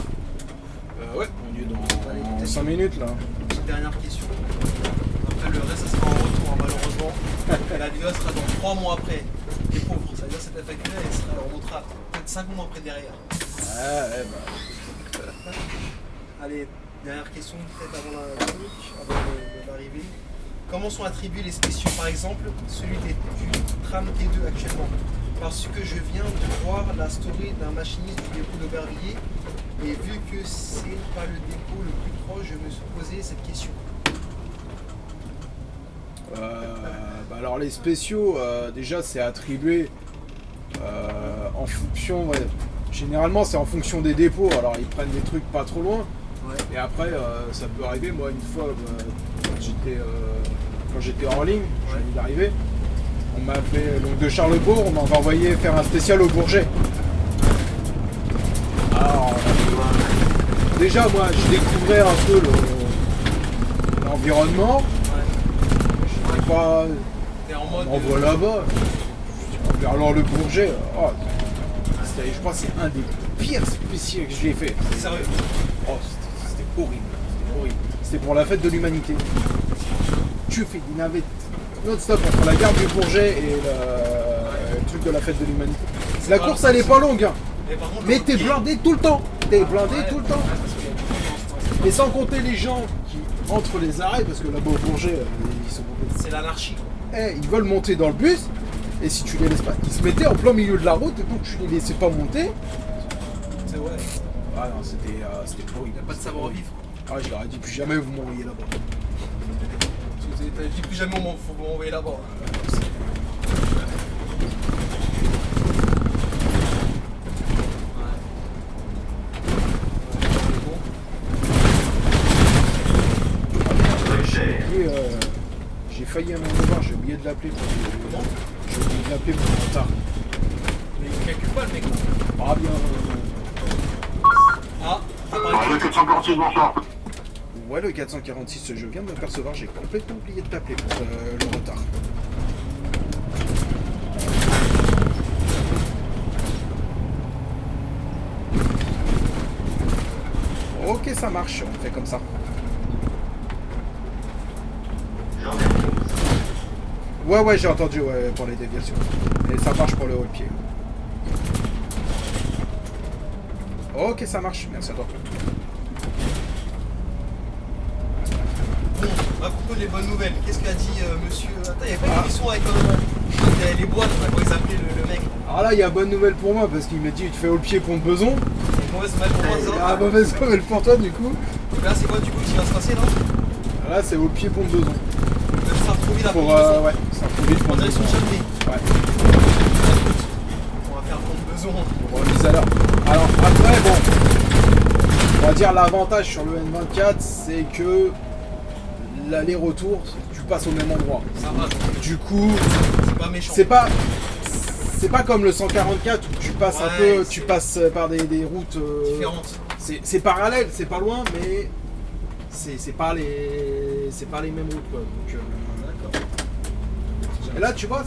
ouais, on est dans Allez, 5 minutes là. Petite dernière question. Après le reste, ça sera en retour, hein, malheureusement. Et la vidéo elle sera dans 3 mois après. Les pauvres, ça veut dire que cette FAQ là, elle remontera peut-être 5 mois après derrière. Ouais, Allez, dernière question peut-être avant l'arrivée. Comment sont attribués les spéciaux, par exemple, celui du tram T2 actuellement? Parce que je viens de voir la story d'un machiniste du dépôt d'Aubervilliers et vu que c'est pas le dépôt le plus proche, je me suis posé cette question. alors les spéciaux, déjà c'est attribué en fonction, ouais, généralement c'est en fonction des dépôts, alors ils prennent des trucs pas trop loin, Ouais. et après ça peut arriver, moi une fois quand j'étais en ligne, je venais d'arriver, on m'a appelé donc de Charlesbourg, on m'avait envoyé faire un spécial au Bourget. Alors déjà moi je découvrais un peu l'environnement. Ouais. Je sais pas, T'es en mode. on voit là-bas. Alors le Bourget, je crois que c'est un des pires spéciaux que j'ai fait. Sérieux. Oh, c'était horrible. C'était horrible. C'était pour la fête de l'humanité. Tu fais des navettes non-stop entre la gare du Bourget et le truc de la fête de l'humanité. La course elle est pas longue, hein, Mais par contre, mais t'es blindé tout le temps. T'es blindé Ouais, tout le temps. ouais, parce qu'il y a beaucoup de gens, Et sans compter les gens qui entrent les arrêts, parce que là-bas au Bourget, ils sont complètement... c'est l'anarchie. Ils veulent monter dans le bus, et si tu les laisses pas, ils se mettaient en plein milieu de la route, et donc tu les laissais pas monter. C'est ouais. Ah non, c'était horrible. Il n'y a pas de savoir-vivre. Ah, je leur ai dit plus jamais vous m'envoyez là-bas. T'as dit plus jamais faut m'envoyer là-bas. J'ai failli à mon devoir, j'ai oublié de l'appeler. Comment? J'ai oublié de l'appeler pour mon retard. Mais il calcule pas le mec. Ah bien. Ah, Le 446, bonsoir. Ouais, le 446, je viens de m'apercevoir, j'ai complètement oublié de t'appeler pour le retard. Ok, ça marche, on fait comme ça. Ouais, j'ai entendu, ouais, pour les déviations. Et ça marche pour le haut de pied. Ok, ça marche, merci à toi. bon, raconte-nous les bonnes nouvelles. Qu'est-ce qu'a dit monsieur. Attends, il n'y a pas une émission avec les boîtes, là, comment ils appelaient le mec. Alors là, il y a bonne nouvelle pour moi, parce qu'il m'a dit, tu fais haut le pied contre Beson. Et mauvaise nouvelle pour moi, ça. Ah, mauvaise nouvelle pour toi, du coup. Donc là, c'est quoi du coup qui va se passer là? Là, c'est haut le pied contre Beson. De Sartrouville à Pour, Pont-de-Beson. ouais, ça faut vite En pour direction de Châtelet. Ouais. On va faire Pont-de-Beson. Bon, mise à l'heure. Alors après, bon, on va dire l'avantage sur le N24, c'est que l'aller-retour, tu passes au même endroit. Ça va, Du coup, c'est pas méchant. c'est pas comme le 144 où tu passes un Ouais, peu, tu passes par des routes différentes. c'est parallèle, c'est pas loin, mais c'est pas les mêmes routes quoi. Donc, D'accord. et là tu vois,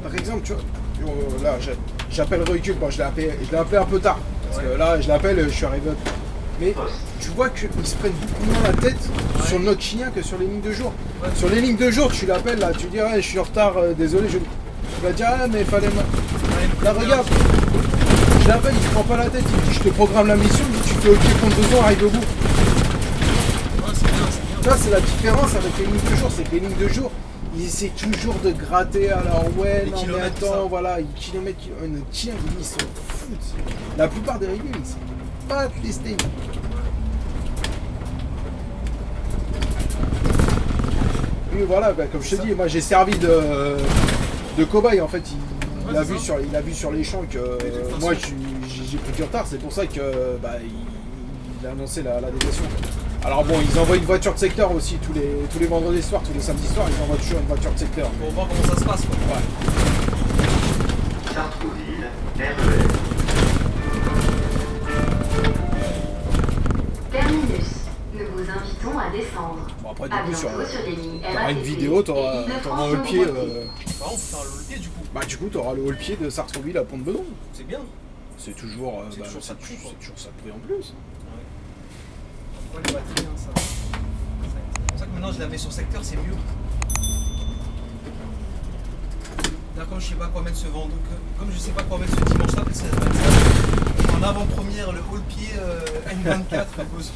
par exemple, tu vois, là j'appelle Recul, bon, je l'ai appelé un peu tard, parce que là je l'appelle, je suis arrivé. Mais tu vois qu'ils se prennent beaucoup moins la tête sur le Noctilien que sur les lignes de jour. Ouais. Sur les lignes de jour, tu l'appelles là, tu dis ouais, je suis en retard, désolé, tu vas dire ah mais fallait. Là regarde, je l'appelle, il se prend pas la tête, il me dit je te programme la mission, il me dit tu fais ok compte 2 ans, arrive au bout. Ouais, c'est bien, c'est bien. Tu vois, c'est la différence avec les lignes de jour, c'est que les lignes de jour, ils essaient toujours de gratter, alors ouais, Les non mais kilomètres, tout ça. attends, voilà, kilomètres, tiens, ils s'en foutent. La plupart des régules, ils sont pas testés. Oui, voilà, bah, comme je te dis, moi j'ai servi de cobaye en fait. Il a vu sur les champs que moi j'ai pris du retard, c'est pour ça que bah, il a annoncé la déviation. Alors bon, ils envoient une voiture de secteur aussi tous les vendredis soirs, tous les samedis soirs, ils envoient toujours une voiture de secteur. Pour voir comment ça se passe quoi. Ouais. Sartrouville, RER. Terminus. Nous vous invitons à descendre. Bon après À du coup bientôt sur les lignes t'auras une RATP, vidéo, t'auras un Île-de-France haut pied. Bah on fait un levier du coup. Bah du coup t'auras le haut pied de Sartrouville à Pont-de-Bedon. C'est bien. C'est toujours, C'est toujours ça de prix, quoi. c'est toujours ça de prix en plus. Ouais, les batteries, hein, ça. C'est pour ça que maintenant je la mets sur secteur, c'est mieux. D'ailleurs, comme je sais pas quoi mettre ce vendredi, comme je sais pas quoi mettre ce dimanche-là, parce que ça va être en avant-première le haut pied N24 pose.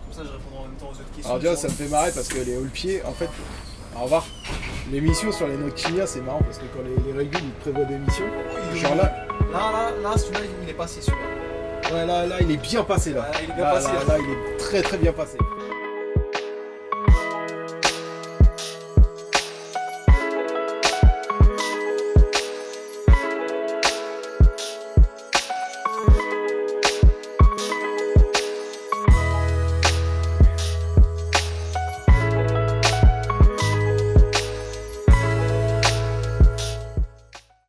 Comme ça je répondrai en même temps aux autres questions. Alors déjà ça me fait marrer parce que les haut pieds, en fait, au revoir. L'émission sur les Noctilia c'est marrant parce que quand les régules ils prévoient des missions, genre là, Là, celui-là il est passé celui-là. ouais, là il est bien passé là. Ouais, il est bien passé, là. Là il est très très bien passé.